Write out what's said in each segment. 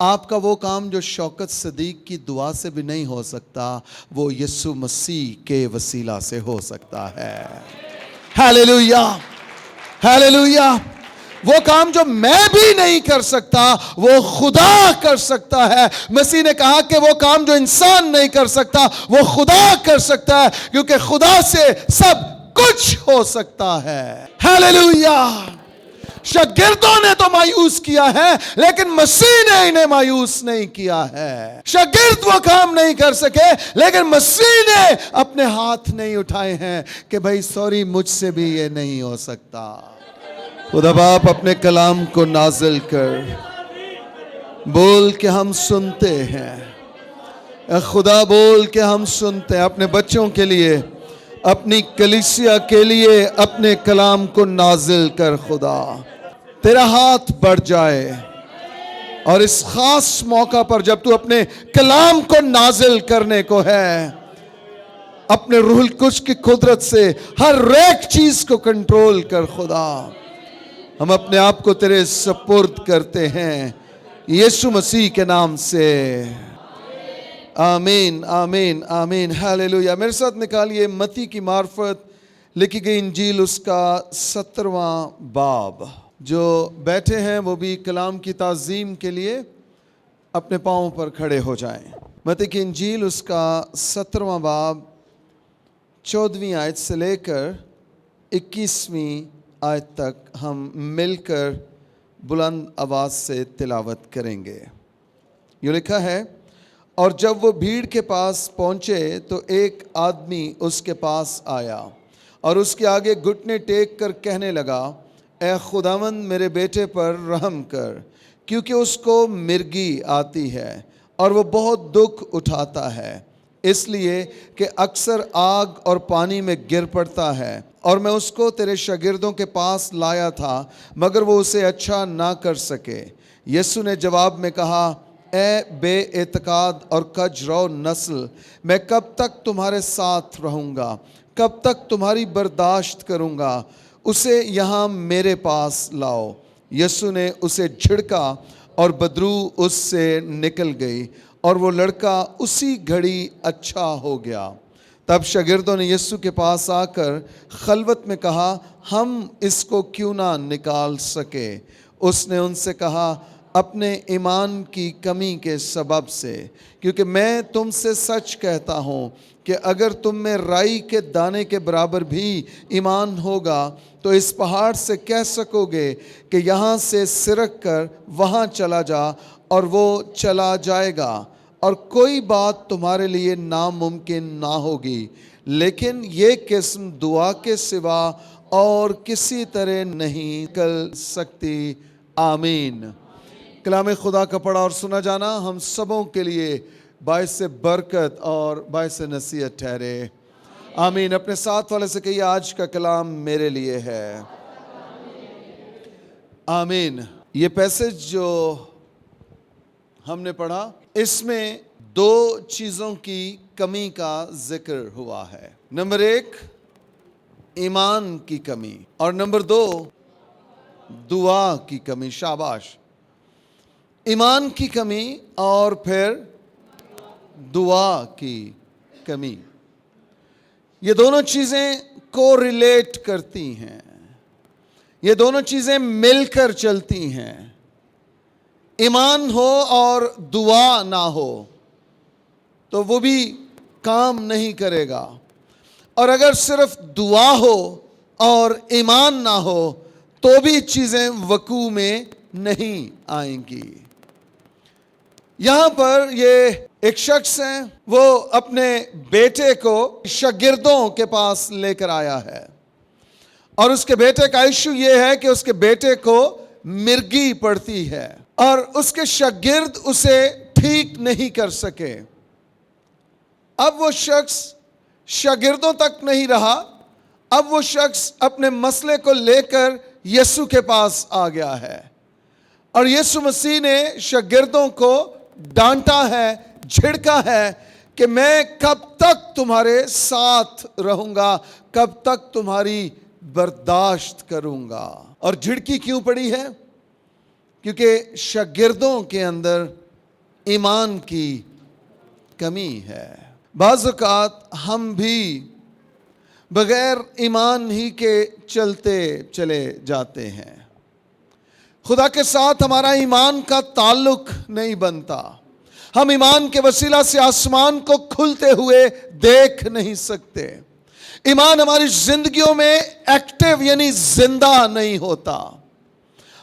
آپ کا وہ کام جو شوکت صدیق کی دعا سے بھی نہیں ہو سکتا، وہ یسوع مسیح کے وسیلہ سے ہو سکتا ہے۔ Hallelujah, hallelujah. وہ کام جو میں بھی نہیں کر سکتا وہ خدا کر سکتا ہے۔ مسیح نے کہا کہ وہ کام جو انسان نہیں کر سکتا وہ خدا کر سکتا ہے، کیونکہ خدا سے سب کچھ ہو سکتا ہے۔ ہیلیلویا۔ شاگردوں نے تو مایوس کیا ہے، لیکن مسیح نے انہیں مایوس نہیں کیا ہے۔ شاگرد وہ کام نہیں کر سکے، لیکن مسیح نے اپنے ہاتھ نہیں اٹھائے ہیں کہ بھائی سوری، مجھ سے بھی یہ نہیں ہو سکتا۔ خدا باپ اپنے کلام کو نازل کر، بول کہ ہم سنتے ہیں۔ اے خدا بول کہ ہم سنتے ہیں، اپنے بچوں کے لیے، اپنی کلیسیا کے لیے اپنے کلام کو نازل کر۔ خدا تیرا ہاتھ بڑھ جائے، اور اس خاص موقع پر جب تو اپنے کلام کو نازل کرنے کو ہے، اپنے روح القدس کی قدرت سے ہر ایک چیز کو کنٹرول کر۔ خدا ہم اپنے آپ کو تیرے سپرد کرتے ہیں یسوع مسیح کے نام سے، آمین آمین آمین۔ ہیلیلویا۔ میرے ساتھ نکالیے متی کی معرفت لکھی گئی انجیل، اس کا 17واں باب۔ جو بیٹھے ہیں وہ بھی کلام کی تعظیم کے لیے اپنے پاؤں پر کھڑے ہو جائیں۔ متی کی انجیل اس کا 17واں باب 14ویں آیت سے لے کر 21ویں آیت تک ہم مل کر بلند آواز سے تلاوت کریں گے۔ یہ لکھا ہے، اور جب وہ بھیڑ کے پاس پہنچے تو ایک آدمی اس کے پاس آیا اور اس کے آگے گھٹنے ٹیک کر کہنے لگا، اے خداوند میرے بیٹے پر رحم کر، کیونکہ اس کو مرگی آتی ہے اور وہ بہت دکھ اٹھاتا ہے، اس لیے کہ اکثر آگ اور پانی میں گر پڑتا ہے، اور میں اس کو تیرے شاگردوں کے پاس لایا تھا مگر وہ اسے اچھا نہ کر سکے۔ یسوع نے جواب میں کہا، اے بے اعتقاد اور کج رو نسل، میں کب تک تمہارے ساتھ رہوں گا، کب تک تمہاری برداشت کروں گا، اسے یہاں میرے پاس لاؤ۔ یسوع نے اسے جھڑکا اور بدبو اس سے نکل گئی، اور وہ لڑکا اسی گھڑی اچھا ہو گیا۔ تب شاگردوں نے یسوع کے پاس آ کر خلوت میں کہا، ہم اس کو کیوں نہ نکال سکے؟ اس نے ان سے کہا، اپنے ایمان کی کمی کے سبب سے، کیونکہ میں تم سے سچ کہتا ہوں کہ اگر تم میں رائی کے دانے کے برابر بھی ایمان ہوگا تو اس پہاڑ سے کہہ سکو گے کہ یہاں سے سرک کر وہاں چلا جا، اور وہ چلا جائے گا، اور کوئی بات تمہارے لیے ناممکن نہ ہوگی۔ لیکن یہ قسم دعا کے سوا اور کسی طرح نہیں نکل سکتی۔ آمین۔ کلام خدا کا پڑھا اور سنا جانا ہم سبوں کے لیے باعث برکت اور باعث نصیحت ٹھہرے۔ آمین۔ اپنے ساتھ والے سے کہیے، آج کا کلام میرے لیے ہے۔ آمین۔ یہ پیسج جو ہم نے پڑھا، اس میں دو چیزوں کی کمی کا ذکر ہوا ہے۔ نمبر 1 ایمان کی کمی، اور نمبر 2 دعا کی کمی۔ شاباش۔ ایمان کی کمی اور پھر دعا کی کمی، یہ دونوں چیزیں کو ریلیٹ کرتی ہیں، یہ دونوں چیزیں مل کر چلتی ہیں۔ ایمان ہو اور دعا نہ ہو تو وہ بھی کام نہیں کرے گا، اور اگر صرف دعا ہو اور ایمان نہ ہو تو بھی چیزیں وقوع میں نہیں آئیں گی۔ یہاں پر یہ ایک شخص ہے، وہ اپنے بیٹے کو شاگردوں کے پاس لے کر آیا ہے، اور اس کے بیٹے کا ایشو یہ ہے کہ اس کے بیٹے کو مرگی پڑتی ہے، اور اس کے شاگرد اسے ٹھیک نہیں کر سکے۔ اب وہ شخص شاگردوں تک نہیں رہا، اب وہ شخص اپنے مسئلے کو لے کر یسوع کے پاس آ گیا ہے، اور یسوع مسیح نے شاگردوں کو ڈانٹا ہے، جھڑکا ہے کہ میں کب تک تمہارے ساتھ رہوں گا، کب تک تمہاری برداشت کروں گا۔ اور جھڑکی کیوں پڑی ہے؟ کیونکہ شاگردوں کے اندر ایمان کی کمی ہے۔ بعض اوقات ہم بھی بغیر ایمان ہی کے چلتے چلے جاتے ہیں، خدا کے ساتھ ہمارا ایمان کا تعلق نہیں بنتا، ہم ایمان کے وسیلہ سے آسمان کو کھلتے ہوئے دیکھ نہیں سکتے، ایمان ہماری زندگیوں میں ایکٹیو یعنی زندہ نہیں ہوتا،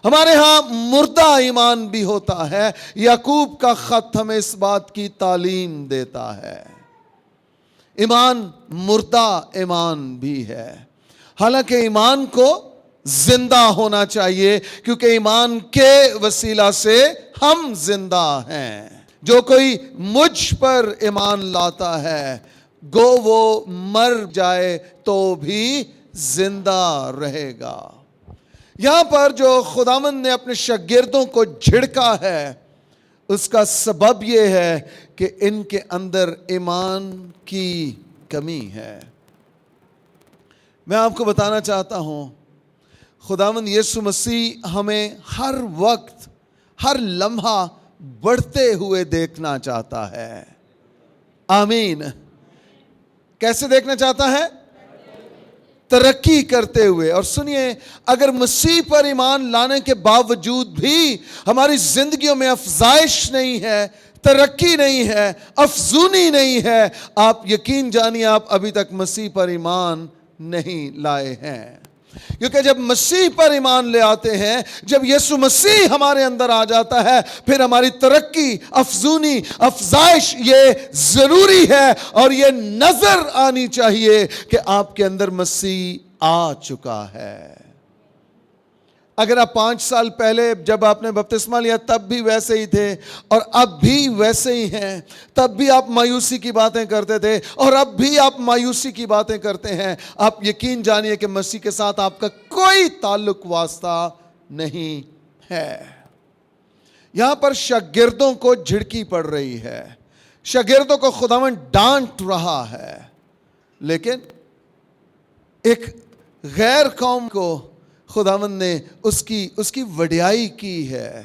ہمارے ہاں مردہ ایمان بھی ہوتا ہے۔ یعقوب کا خط ہمیں اس بات کی تعلیم دیتا ہے، ایمان مردہ ایمان بھی ہے، حالانکہ ایمان کو زندہ ہونا چاہیے، کیونکہ ایمان کے وسیلہ سے ہم زندہ ہیں۔ جو کوئی مجھ پر ایمان لاتا ہے گو وہ مر جائے تو بھی زندہ رہے گا۔ یہاں پر جو خداوند نے اپنے شاگردوں کو جھڑکا ہے اس کا سبب یہ ہے کہ ان کے اندر ایمان کی کمی ہے۔ میں آپ کو بتانا چاہتا ہوں، خداوند یسوع مسیح ہمیں ہر وقت ہر لمحہ بڑھتے ہوئے دیکھنا چاہتا ہے۔ آمین۔ کیسے دیکھنا چاہتا ہے؟ ترقی کرتے ہوئے۔ اور سنیے، اگر مسیح پر ایمان لانے کے باوجود بھی ہماری زندگیوں میں افزائش نہیں ہے، ترقی نہیں ہے، افزونی نہیں ہے، آپ یقین جانیے آپ ابھی تک مسیح پر ایمان نہیں لائے ہیں۔ کیونکہ جب مسیح پر ایمان لے آتے ہیں، جب یسوع مسیح ہمارے اندر آ جاتا ہے، پھر ہماری ترقی، افزونی، افزائش یہ ضروری ہے، اور یہ نظر آنی چاہیے کہ آپ کے اندر مسیح آ چکا ہے۔ اگر آپ 5 سال پہلے جب آپ نے بپتسمہ لیا تب بھی ویسے ہی تھے اور اب بھی ویسے ہی ہیں، تب بھی آپ مایوسی کی باتیں کرتے تھے اور اب بھی آپ مایوسی کی باتیں کرتے ہیں، آپ یقین جانیے کہ مسیح کے ساتھ آپ کا کوئی تعلق واسطہ نہیں ہے۔ یہاں پر شاگردوں کو جھڑکی پڑ رہی ہے، شاگردوں کو خداوند ڈانٹ رہا ہے، لیکن ایک غیر قوم کو خداوند نے اس کی وڈیائی کی ہے۔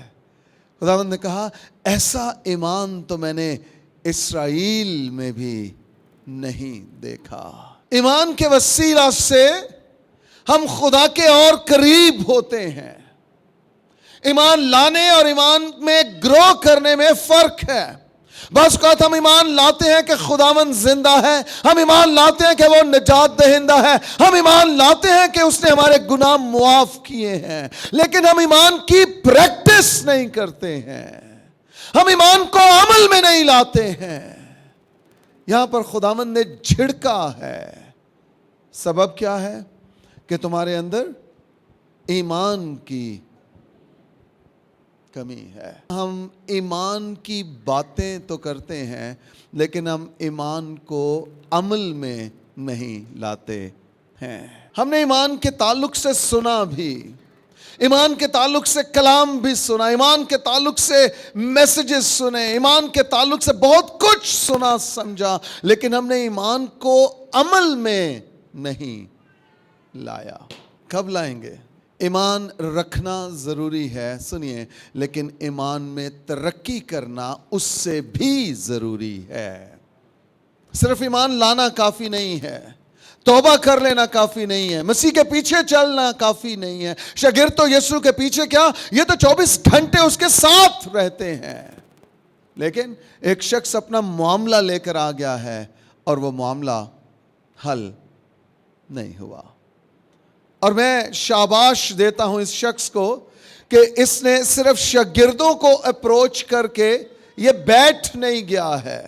خداوند نے کہا ایسا ایمان تو میں نے اسرائیل میں بھی نہیں دیکھا۔ ایمان کے وسیلہ سے ہم خدا کے اور قریب ہوتے ہیں۔ ایمان لانے اور ایمان میں گرو کرنے میں فرق ہے۔ بعض اوقات ہم ایمان لاتے ہیں کہ خداوند زندہ ہے، ہم ایمان لاتے ہیں کہ وہ نجات دہندہ ہے، ہم ایمان لاتے ہیں کہ اس نے ہمارے گناہ معاف کیے ہیں، لیکن ہم ایمان کی پریکٹس نہیں کرتے ہیں، ہم ایمان کو عمل میں نہیں لاتے ہیں۔ یہاں پر خداوند نے جھڑکا ہے۔ سبب کیا ہے؟ کہ تمہارے اندر ایمان کی کمی ہے۔ ہم ایمان کی باتیں تو کرتے ہیں لیکن ہم ایمان کو عمل میں نہیں لاتے ہیں۔ ہم نے ایمان کے تعلق سے سنا بھی، ایمان کے تعلق سے کلام بھی سنا، ایمان کے تعلق سے میسیجز سنے، ایمان کے تعلق سے بہت کچھ سنا سمجھا، لیکن ہم نے ایمان کو عمل میں نہیں لایا۔ کب لائیں گے؟ ایمان رکھنا ضروری ہے، سنیے، لیکن ایمان میں ترقی کرنا اس سے بھی ضروری ہے۔ صرف ایمان لانا کافی نہیں ہے، توبہ کر لینا کافی نہیں ہے، مسیح کے پیچھے چلنا کافی نہیں ہے۔ شاگرد تو یسوع کے پیچھے کیا، یہ تو 24 گھنٹے اس کے ساتھ رہتے ہیں، لیکن ایک شخص اپنا معاملہ لے کر آ گیا ہے اور وہ معاملہ حل نہیں ہوا۔ اور میں شاباش دیتا ہوں اس شخص کو کہ اس نے صرف شاگردوں کو اپروچ کر کے یہ بیٹھ نہیں گیا ہے۔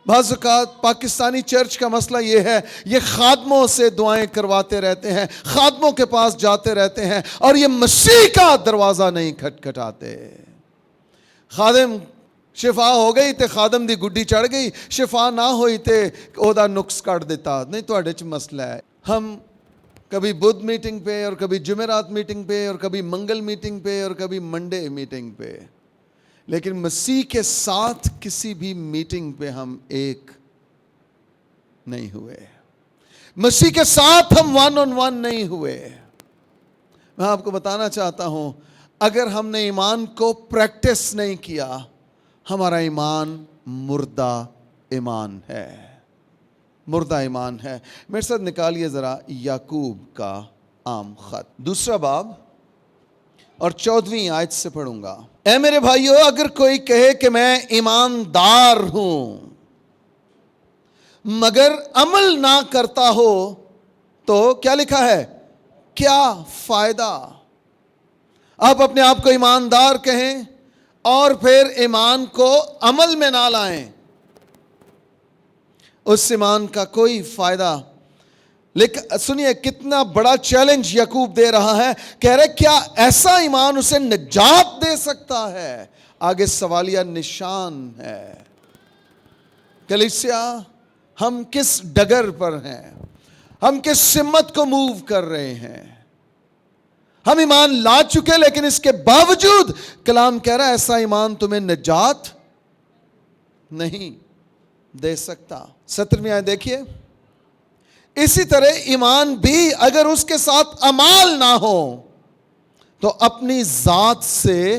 بعض اوقات پاکستانی چرچ کا مسئلہ یہ ہے، یہ خادموں سے دعائیں کرواتے رہتے ہیں، خادموں کے پاس جاتے رہتے ہیں اور یہ مسیح کا دروازہ نہیں کھٹکھٹاتے۔ خادم شفا ہو گئی تے خادم دی گڈی چڑھ گئی، شفا نہ ہوئی تے اودا نقص کٹ دیتا، نہیں تواڈے چ مسئلہ ہے۔ ہم کبھی بدھ میٹنگ پہ اور کبھی جمعرات میٹنگ پہ اور کبھی منگل میٹنگ پہ اور کبھی منڈے میٹنگ پہ، لیکن مسیح کے ساتھ کسی بھی میٹنگ پہ ہم ایک نہیں ہوئے، مسیح کے ساتھ ہم 1 on 1 نہیں ہوئے۔ میں آپ کو بتانا چاہتا ہوں، اگر ہم نے ایمان کو پریکٹس نہیں کیا ہمارا ایمان مردہ ایمان ہے، مردہ ایمان ہے۔ میرے ساتھ نکالیے ذرا یعقوب کا عام خط، 2 باب اور 14ویں آیت سے پڑھوں گا۔ اے میرے بھائیو، اگر کوئی کہے کہ میں ایماندار ہوں مگر عمل نہ کرتا ہو تو کیا لکھا ہے؟ کیا فائدہ؟ آپ اپنے آپ کو ایماندار کہیں اور پھر ایمان کو عمل میں نہ لائیں، اس ایمان کا کوئی فائدہ۔ لیکن سنیے کتنا بڑا چیلنج یعقوب دے رہا ہے، کہہ رہے کیا ایسا ایمان اسے نجات دے سکتا ہے؟ آگے سوالیہ نشان ہے۔ کلیسیا، ہم کس ڈگر پر ہیں؟ ہم کس سمت کو موو کر رہے ہیں؟ ہم ایمان لا چکے، لیکن اس کے باوجود کلام کہہ رہا ہے ایسا ایمان تمہیں نجات نہیں دے سکتا۔ 17ویں آیت دیکھیے، اسی طرح ایمان بھی اگر اس کے ساتھ اعمال نہ ہو تو اپنی ذات سے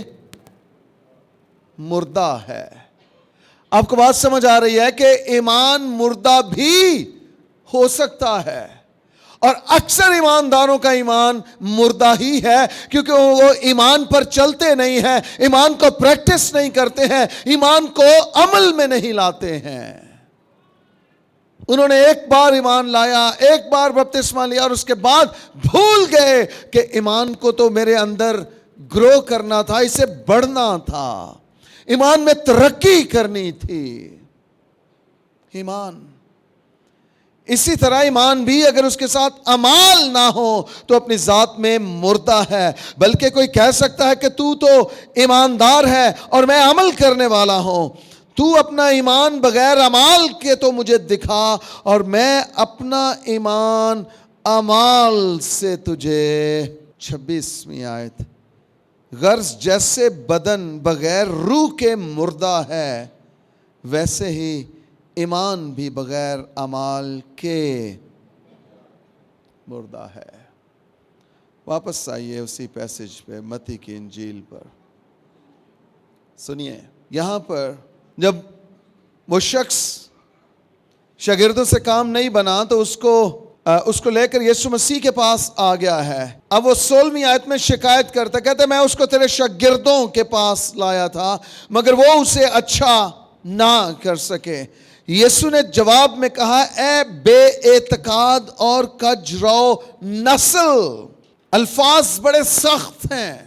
مردہ ہے۔ آپ کو بات سمجھ آ رہی ہے کہ ایمان مردہ بھی ہو سکتا ہے، اور اکثر ایمانداروں کا ایمان مردہ ہی ہے، کیونکہ وہ ایمان پر چلتے نہیں ہیں، ایمان کو پریکٹس نہیں کرتے ہیں، ایمان کو عمل میں نہیں لاتے ہیں۔ انہوں نے ایک بار ایمان لایا، ایک بار بپتسمہ لیا، اور اس کے بعد بھول گئے کہ ایمان کو تو میرے اندر گرو کرنا تھا، اسے بڑھنا تھا، ایمان میں ترقی کرنی تھی۔ ایمان اسی طرح ایمان بھی اگر اس کے ساتھ اعمال نہ ہو تو اپنی ذات میں مردہ ہے۔ بلکہ کوئی کہہ سکتا ہے کہ تو ایماندار ہے اور میں عمل کرنے والا ہوں، تو اپنا ایمان بغیر اعمال کے تو مجھے دکھا اور میں اپنا ایمان اعمال سے تجھے۔ 26ویں آیت، غرض جیسے بدن بغیر روح کے مردہ ہے، ویسے ہی ایمان بھی بغیر اعمال کے مردہ ہے۔ واپس آئیے اسی پیسج پہ، متی کی انجیل پر۔ سنیے، یہاں پر جب وہ شخص شاگردوں سے کام نہیں بنا تو اس کو لے کر یسوع مسیح کے پاس آ گیا ہے۔ اب وہ 16ویں آیت میں شکایت کرتا، کہتے میں اس کو تیرے شاگردوں کے پاس لایا تھا مگر وہ اسے اچھا نہ کر سکے۔ یسوع نے جواب میں کہا، اے بے اعتقاد اور کج رو نسل۔ الفاظ بڑے سخت ہیں،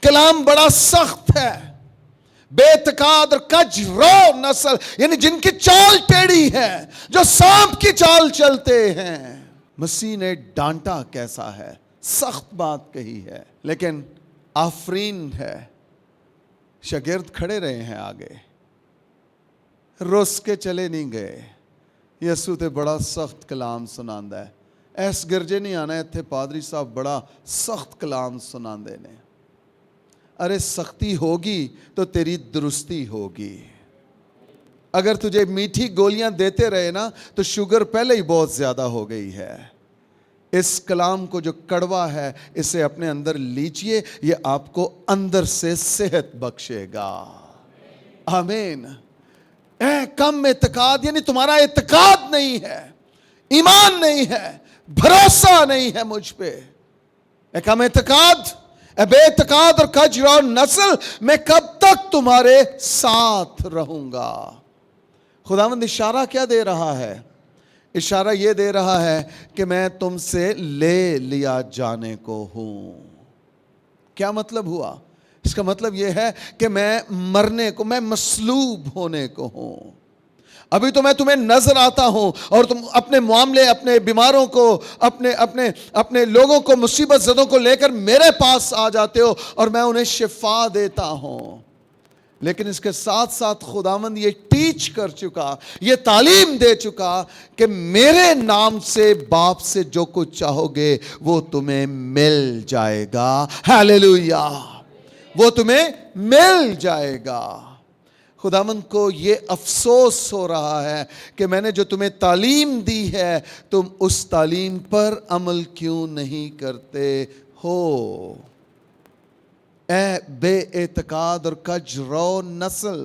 کلام بڑا سخت ہے۔ بے اعتقاد اور کج رو نسل، یعنی جن کی چال ٹیڑھی ہے، جو سانپ کی چال چلتے ہیں۔ مسیح نے ڈانٹا کیسا ہے، سخت بات کہی ہے، لیکن آفرین ہے۔ شاگرد کھڑے رہے ہیں آگے، رس کے چلے نہیں گئے۔ یسوع تے بڑا سخت کلام سناندا ہے، ایس گرجے نہیں آنا ایتھے پادری صاحب بڑا سخت کلام سناندے نے۔ ارے سختی ہوگی تو تیری درستی ہوگی۔ اگر تجھے میٹھی گولیاں دیتے رہے نا تو شوگر پہلے ہی بہت زیادہ ہو گئی ہے۔ اس کلام کو جو کڑوا ہے اسے اپنے اندر لیجئے، یہ آپ کو اندر سے صحت بخشے گا۔ آمین۔ اے کم اعتقاد، یعنی تمہارا اعتقاد نہیں ہے، ایمان نہیں ہے، بھروسہ نہیں ہے مجھ پہ۔ اے کم اعتقاد، اے بے اعتقاد اور کج رو نسل، میں کب تک تمہارے ساتھ رہوں گا؟ خداوند اشارہ کیا دے رہا ہے؟ اشارہ یہ دے رہا ہے کہ میں تم سے لے لیا جانے کو ہوں۔ کیا مطلب ہوا؟ اس کا مطلب یہ ہے کہ میں مرنے کو، میں مصلوب ہونے کو ہوں۔ ابھی تو میں تمہیں نظر آتا ہوں اور تم اپنے معاملے، اپنے بیماروں کو، اپنے لوگوں کو، مصیبت زدوں کو لے کر میرے پاس آ جاتے ہو اور میں انہیں شفا دیتا ہوں۔ لیکن اس کے ساتھ ساتھ خداوند یہ ٹیچ کر چکا، یہ تعلیم دے چکا کہ میرے نام سے باپ سے جو کچھ چاہو گے وہ تمہیں مل جائے گا۔ ہیلیلویا، وہ تمہیں مل جائے گا۔ خداوند کو یہ افسوس ہو رہا ہے کہ میں نے جو تمہیں تعلیم دی ہے تم اس تعلیم پر عمل کیوں نہیں کرتے ہو۔ اے بے اعتقاد اور کج رو نسل.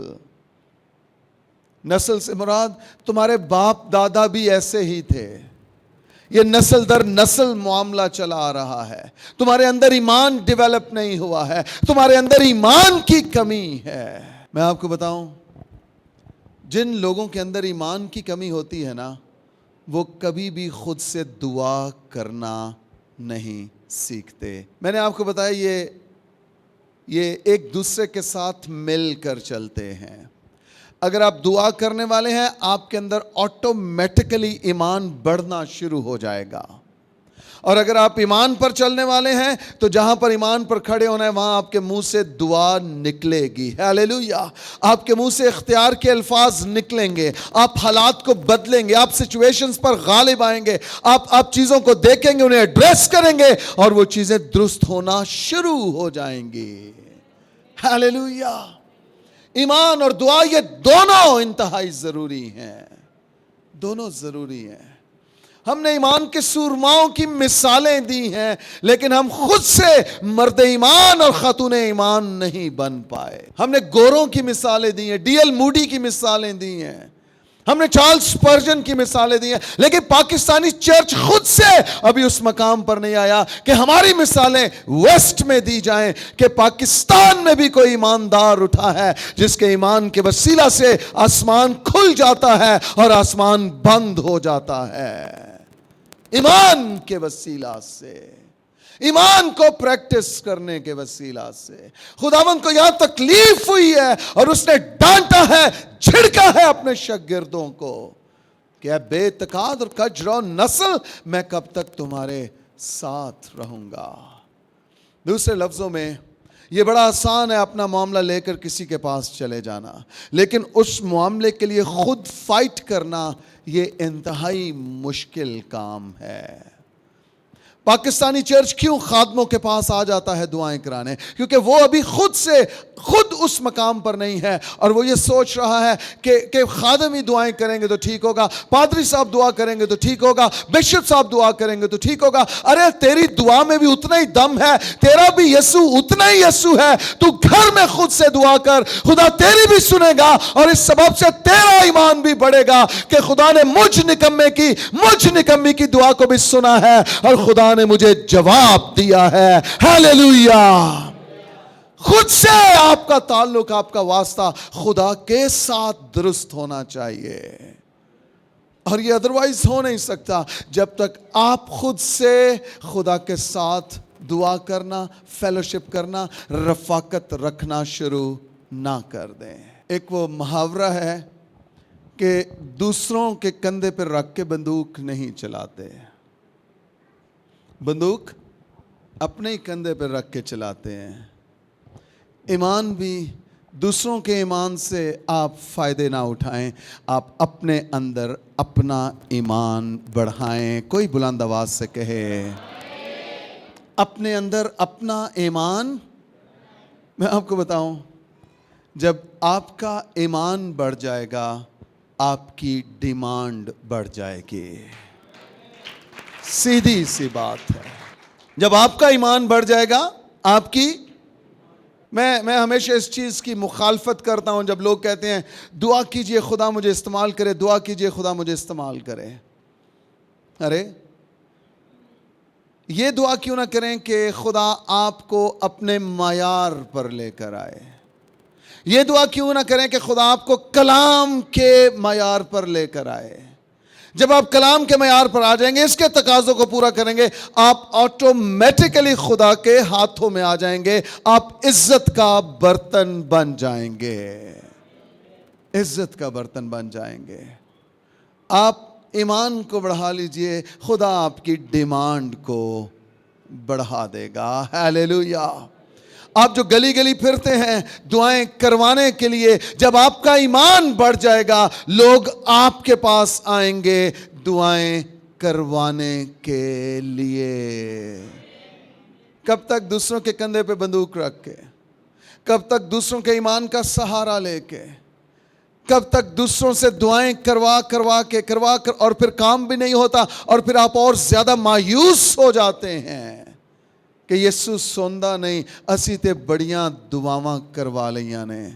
نسل سے مراد تمہارے باپ دادا بھی ایسے ہی تھے. یہ نسل در نسل معاملہ چلا آ رہا ہے. تمہارے اندر ایمان ڈیولپ نہیں ہوا ہے, تمہارے اندر ایمان کی کمی ہے. میں آپ کو بتاؤں, جن لوگوں کے اندر ایمان کی کمی ہوتی ہے نا, وہ کبھی بھی خود سے دعا کرنا نہیں سیکھتے. میں نے آپ کو بتایا یہ ایک دوسرے کے ساتھ مل کر چلتے ہیں. اگر آپ دعا کرنے والے ہیں, آپ کے اندر آٹومیٹکلی ایمان بڑھنا شروع ہو جائے گا. اور اگر آپ ایمان پر چلنے والے ہیں تو جہاں پر ایمان پر کھڑے ہونا ہے وہاں آپ کے منہ سے دعا نکلے گی. ہیلیلویا. آپ کے منہ سے اختیار کے الفاظ نکلیں گے, آپ حالات کو بدلیں گے, آپ سچویشنز پر غالب آئیں گے, آپ چیزوں کو دیکھیں گے, انہیں ایڈریس کریں گے اور وہ چیزیں درست ہونا شروع ہو جائیں گی. ہیلیلویا. ایمان اور دعا یہ دونوں انتہائی ضروری ہیں, دونوں ضروری ہیں. ہم نے ایمان کے سورماؤں کی مثالیں دی ہیں, لیکن ہم خود سے مرد ایمان اور خاتون ایمان نہیں بن پائے. ہم نے گوروں کی مثالیں دی ہیں, ڈی ایل موڈی کی مثالیں دی ہیں, ہم نے چارلز اسپرجن کی مثالیں دی ہیں, لیکن پاکستانی چرچ خود سے ابھی اس مقام پر نہیں آیا کہ ہماری مثالیں ویسٹ میں دی جائیں کہ پاکستان میں بھی کوئی ایماندار اٹھا ہے جس کے ایمان کے وسیلہ سے آسمان کھل جاتا ہے اور آسمان بند ہو جاتا ہے. ایمان کے وسیلہ سے, ایمان کو پریکٹس کرنے کے وسیلہ سے. خداوند کو یہاں تکلیف ہوئی ہے اور اس نے ڈانٹا ہے, جھڑکا ہے اپنے شاگردوں کو کہ اے بے اعتقاد اور کج رو نسل, میں کب تک تمہارے ساتھ رہوں گا. دوسرے لفظوں میں یہ بڑا آسان ہے اپنا معاملہ لے کر کسی کے پاس چلے جانا, لیکن اس معاملے کے لیے خود فائٹ کرنا یہ انتہائی مشکل کام ہے. پاکستانی چرچ کیوں خادموں کے پاس آ جاتا ہے دعائیں کرانے؟ کیونکہ وہ ابھی خود اس مقام پر نہیں ہے اور وہ یہ سوچ رہا ہے کہ خادم ہی دعائیں کریں گے تو ٹھیک ہوگا, پادری صاحب دعا کریں گے تو ٹھیک ہوگا, بشپ صاحب دعا کریں گے تو ٹھیک ہوگا. ارے تیری دعا میں بھی اتنا ہی دم ہے, تیرا بھی یسوع اتنا ہی یسوع ہے. تو گھر میں خود سے دعا کر, خدا تیری بھی سنے گا اور اس سبب سے تیرا ایمان بھی بڑھے گا کہ خدا نے مجھ نکمی کی دعا کو بھی سنا ہے اور خدا نے مجھے جواب دیا ہے. ہیلیلویا. خود سے آپ کا تعلق, آپ کا واسطہ خدا کے ساتھ درست ہونا چاہیے, اور یہ ادروائز ہو نہیں سکتا جب تک آپ خود سے خدا کے ساتھ دعا کرنا, فیلوشپ کرنا, رفاقت رکھنا شروع نہ کر دیں. ایک وہ محاورہ ہے کہ دوسروں کے کندھے پر رکھ کے بندوق نہیں چلاتے, بندوق اپنے ہی کندھے پر رکھ کے چلاتے ہیں. ایمان بھی دوسروں کے ایمان سے آپ فائدے نہ اٹھائیں, آپ اپنے اندر اپنا ایمان بڑھائیں. کوئی بلند آواز سے کہے اپنے اندر اپنا ایمان. میں آپ کو بتاؤں, جب آپ کا ایمان بڑھ جائے گا آپ کی ڈیمانڈ بڑھ جائے گی. سیدھی سی بات ہے. جب آپ کا ایمان بڑھ جائے گا آپ کی, میں ہمیشہ اس چیز کی مخالفت کرتا ہوں جب لوگ کہتے ہیں دعا کیجئے خدا مجھے استعمال کرے, دعا کیجئے خدا مجھے استعمال کرے. ارے یہ دعا کیوں نہ کریں کہ خدا آپ کو اپنے معیار پر لے کر آئے. یہ دعا کیوں نہ کریں کہ خدا آپ کو کلام کے معیار پر لے کر آئے. جب آپ کلام کے معیار پر آ جائیں گے, اس کے تقاضوں کو پورا کریں گے, آپ آٹومیٹکلی خدا کے ہاتھوں میں آ جائیں گے. آپ عزت کا برتن بن جائیں گے, عزت کا برتن بن جائیں گے. آپ ایمان کو بڑھا لیجئے, خدا آپ کی ڈیمانڈ کو بڑھا دے گا. ہیلیلویا. آپ جو گلی گلی پھرتے ہیں دعائیں کروانے کے لیے, جب آپ کا ایمان بڑھ جائے گا لوگ آپ کے پاس آئیں گے دعائیں کروانے کے لیے. کب تک دوسروں کے کندھے پہ بندوق رکھ کے, کب تک دوسروں کے ایمان کا سہارا لے کے, کب تک دوسروں سے دعائیں کروا کر اور پھر کام بھی نہیں ہوتا اور پھر آپ اور زیادہ مایوس ہو جاتے ہیں. کہ یسو سوندا نہیں, اسی تے بڑیاں دعاواں کروا لیاں نے.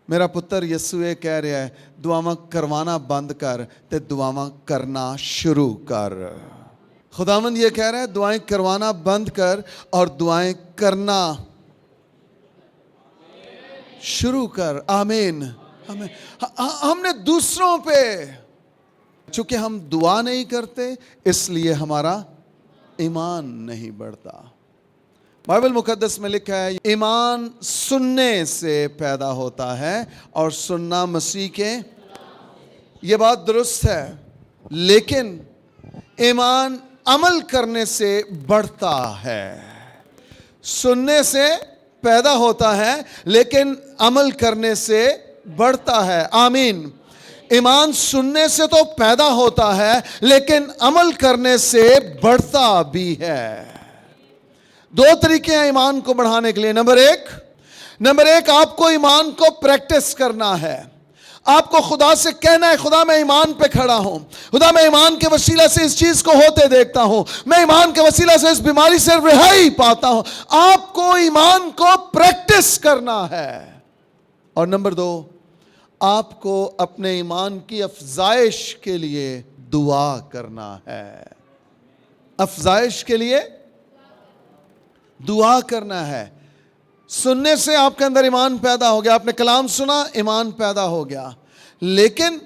میرا پتر یسو یہ کہہ رہا ہے, دعاواں کروانا بند کر تے دعاواں کرنا شروع کر. خداوند یہ کہہ رہا ہے دعائیں کروانا بند کر اور دعائیں کرنا شروع کر. آمین. ہم نے دوسروں پہ, چونکہ ہم دعا نہیں کرتے اس لیے ہمارا ایمان نہیں بڑھتا. بائبل مقدس میں لکھا ہے ایمان سننے سے پیدا ہوتا ہے اور سننا مسیح کے. یہ بات درست ہے, لیکن ایمان عمل کرنے سے بڑھتا ہے. سننے سے پیدا ہوتا ہے لیکن عمل کرنے سے بڑھتا ہے. آمین. ایمان سننے سے تو پیدا ہوتا ہے لیکن عمل کرنے سے بڑھتا بھی ہے. دو طریقے ہیں ایمان کو بڑھانے کے لیے. نمبر ایک آپ کو ایمان کو پریکٹس کرنا ہے. آپ کو خدا سے کہنا ہے خدا میں ایمان پہ کھڑا ہوں, خدا میں ایمان کے وسیلہ سے اس چیز کو ہوتے دیکھتا ہوں, میں ایمان کے وسیلہ سے اس بیماری سے رہائی پاتا ہوں. آپ کو ایمان کو پریکٹس کرنا ہے. اور نمبر دو, آپ کو اپنے ایمان کی افزائش کے لیے دعا کرنا ہے. افزائش کے لیے دعا کرنا ہے. سننے سے آپ کے اندر ایمان پیدا ہو گیا, آپ نے کلام سنا, ایمان پیدا ہو گیا. لیکن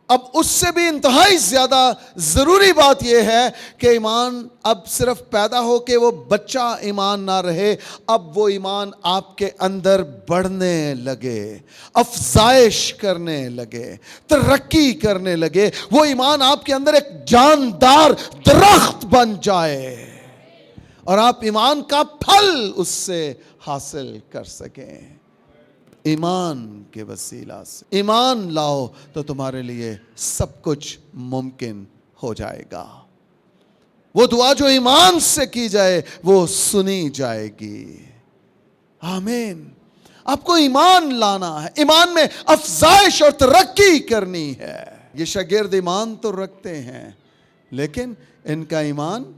اب اس سے بھی انتہائی زیادہ ضروری بات یہ ہے کہ ایمان اب صرف پیدا ہو کے وہ بچہ ایمان نہ رہے, اب وہ ایمان آپ کے اندر بڑھنے لگے, افزائش کرنے لگے, ترقی کرنے لگے. وہ ایمان آپ کے اندر ایک جاندار درخت بن جائے اور آپ ایمان کا پھل اس سے حاصل کر سکیں. ایمان کے وسیلہ سے ایمان لاؤ تو تمہارے لیے سب کچھ ممکن ہو جائے گا. وہ دعا جو ایمان سے کی جائے وہ سنی جائے گی. آمین. آپ کو ایمان لانا ہے, ایمان میں افزائش اور ترقی کرنی ہے. یہ شاگرد ایمان تو رکھتے ہیں لیکن ان کا ایمان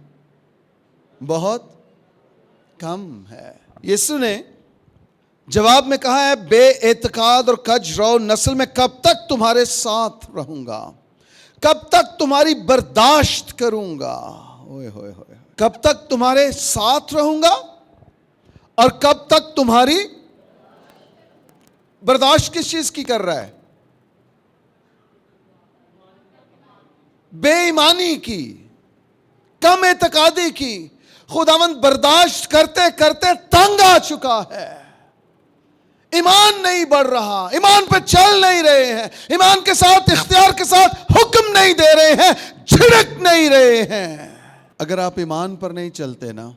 بہت کم ہے. یسوع نے جواب میں کہا ہے بے اعتقاد اور کج رو نسل میں کب تک تمہارے ساتھ رہوں گا, کب تک تمہاری برداشت کروں گا. اوئے ہوئے ہوئے, کب تک تمہارے ساتھ رہوں گا اور کب تک تمہاری برداشت کس چیز کی کر رہا ہے؟ بے ایمانی کی, کم اعتقادی کی. خداوند برداشت کرتے کرتے تنگ آ چکا ہے. ایمان نہیں بڑھ رہا, ایمان پہ چل نہیں رہے ہیں, ایمان کے ساتھ اختیار کے ساتھ حکم نہیں دے رہے ہیں, جھڑک نہیں رہے ہیں. اگر آپ ایمان پر نہیں چلتے نا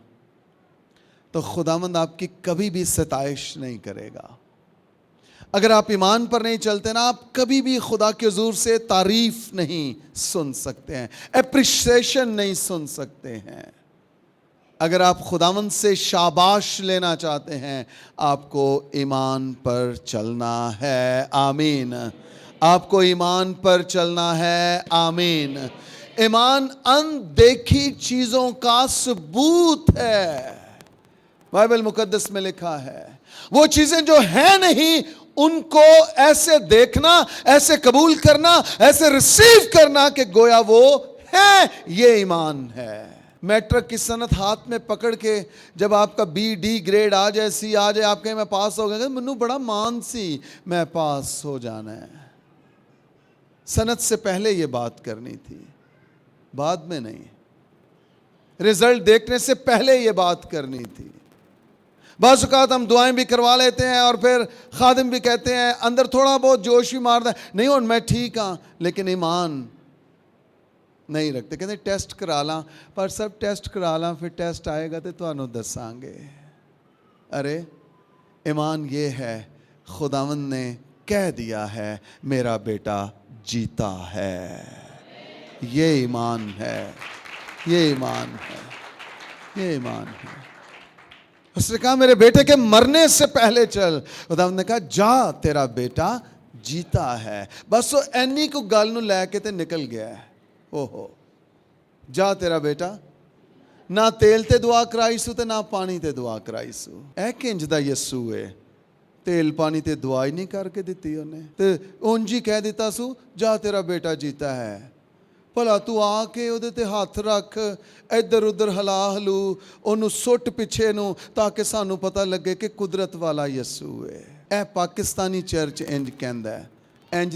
تو خداوند آپ کی کبھی بھی ستائش نہیں کرے گا. اگر آپ ایمان پر نہیں چلتے نا, آپ کبھی بھی خدا کے حضور سے تعریف نہیں سن سکتے ہیں, اپریشیشن نہیں سن سکتے ہیں. اگر آپ خداوند سے شاباش لینا چاہتے ہیں آپ کو ایمان پر چلنا ہے. آمین. آپ کو ایمان پر چلنا ہے. آمین. ایمان اندیکھی چیزوں کا ثبوت ہے. بائبل مقدس میں لکھا ہے وہ چیزیں جو ہیں نہیں ان کو ایسے دیکھنا, ایسے قبول کرنا, ایسے ریسیو کرنا کہ گویا وہ ہے. یہ ایمان ہے. میٹرک کی سند ہاتھ میں پکڑ کے جب آپ کا بی ڈی گریڈ آ جائے, سی آ جائے, آپ کہیں میں پاس ہو گیا, منو بڑا مان سی میں پاس ہو جانا ہے. سند سے پہلے یہ بات کرنی تھی, بعد میں نہیں. رزلٹ دیکھنے سے پہلے یہ بات کرنی تھی. بعض اوقات ہم دعائیں بھی کروا لیتے ہیں اور پھر خادم بھی کہتے ہیں, اندر تھوڑا بہت جوش بھی مارتا ہے, نہیں اور میں ٹھیک ہاں, لیکن ایمان نہیں رکھتے. کہتے ٹیسٹ کرا لاں, پر سب ٹیسٹ کرا لاں پھر ٹیسٹ آئے گا تو تمہیں دساں گے. ارے ایمان یہ ہے خداوند نے کہہ دیا ہے میرا بیٹا جیتا ہے. یہ ایمان ہے, یہ ایمان ہے, یہ ایمان ہے. اس نے کہا میرے بیٹے کے مرنے سے پہلے چل. خداوند نے کہا جا تیرا بیٹا جیتا ہے. بس وہ اینی کو گل نو لے کے تے نکل گیا ہے. او ہو, جا تیرا بیٹا ਨਾ ਤੇਲ ਤੇ ਦੁਆ ਕਰਾਈ ਸੂ ਤੇ ਨਾ ਪਾਣੀ ਤੇ ਦੁਆ ਕਰਾਈ ਸੂ। ਇਹ ਕਿੰਜ ਦਾ ਯਿਸੂ ਹੈ, ਤੇਲ ਪਾਣੀ ਤੇ ਦੁਆ ਹੀ ਨਹੀਂ ਕਰਕੇ ਦਿੱਤੀ ਉਹਨੇ, ਤੇ ਉਂਝ ਹੀ ਕਹਿ ਦਿੱਤਾ ਸੂ ਜਾ ਤੇਰਾ ਬੇਟਾ ਜੀਤਾ ਹੈ। ਭਲਾ ਤੂੰ ਆ ਕੇ ਉਹਦੇ ਤੇ ਹੱਥ ਰੱਖ, ਇੱਧਰ ਉੱਧਰ ਹਿਲਾ ਹਲੂ, ਉਹਨੂੰ ਸੁੱਟ ਪਿੱਛੇ ਨੂੰ, ਤਾਂ ਕਿ ਸਾਨੂੰ ਪਤਾ ਲੱਗੇ ਕਿ ਕੁਦਰਤ ਵਾਲਾ ਯਿਸੂ ਹੈ। ਇਹ ਪਾਕਿਸਤਾਨੀ ਚਰਚ ਇੰਜ ਕਹਿੰਦਾ ਹੈ, ਇੰਜ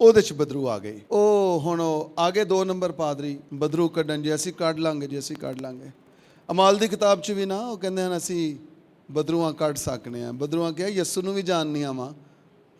ਉਹਦੇ ਚ ਬਦਰੂ ਆ ਗਈ। ਉਹ ਹੁਣ ਆਗੇ 2 ਨੰਬਰ ਪਾਦਰੀ ਬਦਰੂ ਕੱਢਣ, ਜੇ ਅਸੀਂ ਕੱਢ ਲਾਂਗੇ, ਜੇ ਅਸੀਂ ਕੱਢ ਲਾਂਗੇ। ਅਮਾਲ ਦੀ ਕਿਤਾਬ 'ਚ ਵੀ ਨਾ ਉਹ ਕਹਿੰਦੇ ਹਨ ਅਸੀਂ ਬਦਰੂਆਂ ਕੱਢ ਸਕਨੇ ਆ। ਬਦਰੂਆਂ ਕਿਹਾ ਯਿਸੂ ਨੂੰ ਵੀ ਜਾਣਨੀਆਂ ਵਾ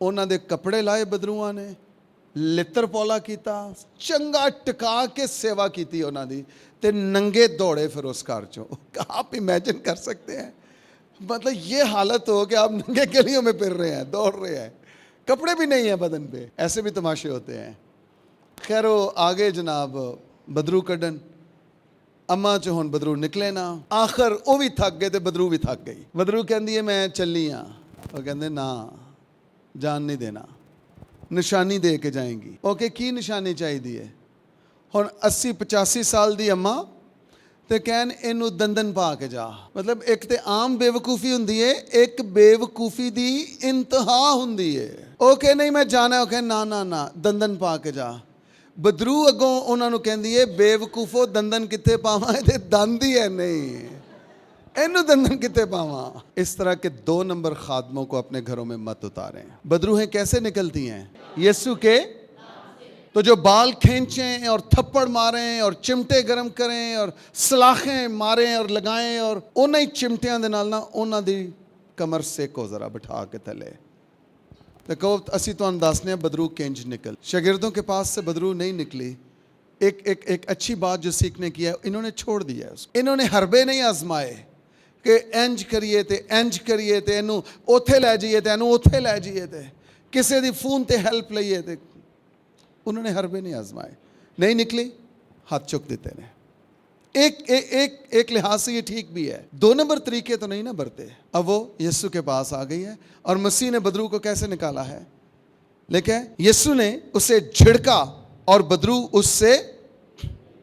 ਉਹਨਾਂ ਦੇ ਕੱਪੜੇ ਲਾਏ ਬਦਰੂਆਂ ਨੇ, ਲਿੱਤਰ ਪੌਲਾ ਕੀਤਾ, ਚੰਗਾ ਟਿਕਾ ਕੇ ਸੇਵਾ ਕੀਤੀ ਉਹਨਾਂ ਦੀ, ਤੇ ਨੰਗੇ ਦੌੜੇ ਫਿਰ ਉਸ ਘਰ ਚੋਂ। آپ امیجن کر سکتے ہیں، مطلب یہ حالت ہو کہ آپ ننگے گلیوں میں پھر رہے ہیں، دوڑ رہے ہیں، کپڑے بھی نہیں ہیں بدن پہ۔ ایسے بھی تماشے ہوتے ہیں۔ خیر وہ آگے جناب بدرو کڈن، اماں چ ہن بدرو نکلے نا، آخر وہ بھی تھک گئے تے بدرو بھی تھک گئی۔ بدرو کہندی ہے میں چلی ہاں، وہ کہندے نا جان نہیں دینا، نشانی دے کے جائیں گی۔ اوکے کی نشانی چاہیے ہے؟ ہن 80-85 سال دی اماں تے کہن اینو دندن پا کے جا۔ مطلب ایک تے عام بے وقوفی ہوندی ہے، ایک بے وقوفی دی انتہا ہوندی ہے۔ اوکے نہیں میں جانا ہے، اوکے نا نا نا دندن پا کے جا۔ بدرو اگوں انہاں نو کہندی ہے بے وقوفو دندن کتے پاواں، تے دند ہی ہے نہیں، اینو دندن کتے پاواں۔ اس طرح کے 2 نمبر خادموں کو اپنے گھروں میں مت اتاریں۔ بدروہیں کیسے نکلتی ہیں؟ یسوع کے تو جو بال کھینچیں اور تھپڑ ماریں اور چمٹے گرم کریں اور سلاخیں ماریں اور لگائیں، اور انہاں ہی چمٹیاں دے نال نا انہاں دی کمر سیکو ذرا بٹھا کے تھلے۔ دیکھو اسی تو انداسنے بدرو کینج نکل، شاگردوں کے پاس سے بدرو نہیں نکلی۔ ایک اچھی بات جو سیکھنے کی ہے، انہوں نے چھوڑ دیا ہے اس کو۔ انہوں نے حربے نہیں آزمائے کہ انج کریے تے انج کریے تے اینو اوتھے لے جائیے تے اینو اوتھے لے جائیے تے کسے دی فون تے ہیلپ لئیے تے، انہوں نے حربے نہیں آزمائے۔ نہیں نکلی، ہاتھ چک دیتے ہیں۔ ایک لحاظ سے یہ ٹھیک بھی ہے، 2 نمبر طریقے تو نہیں نہ برتے۔ اب وہ یسوع کے پاس آ گئی ہے، اور مسیح نے بدرو کو کیسے نکالا ہے؟ لیکن یسوع نے اسے جھڑکا اور بدرو اس سے،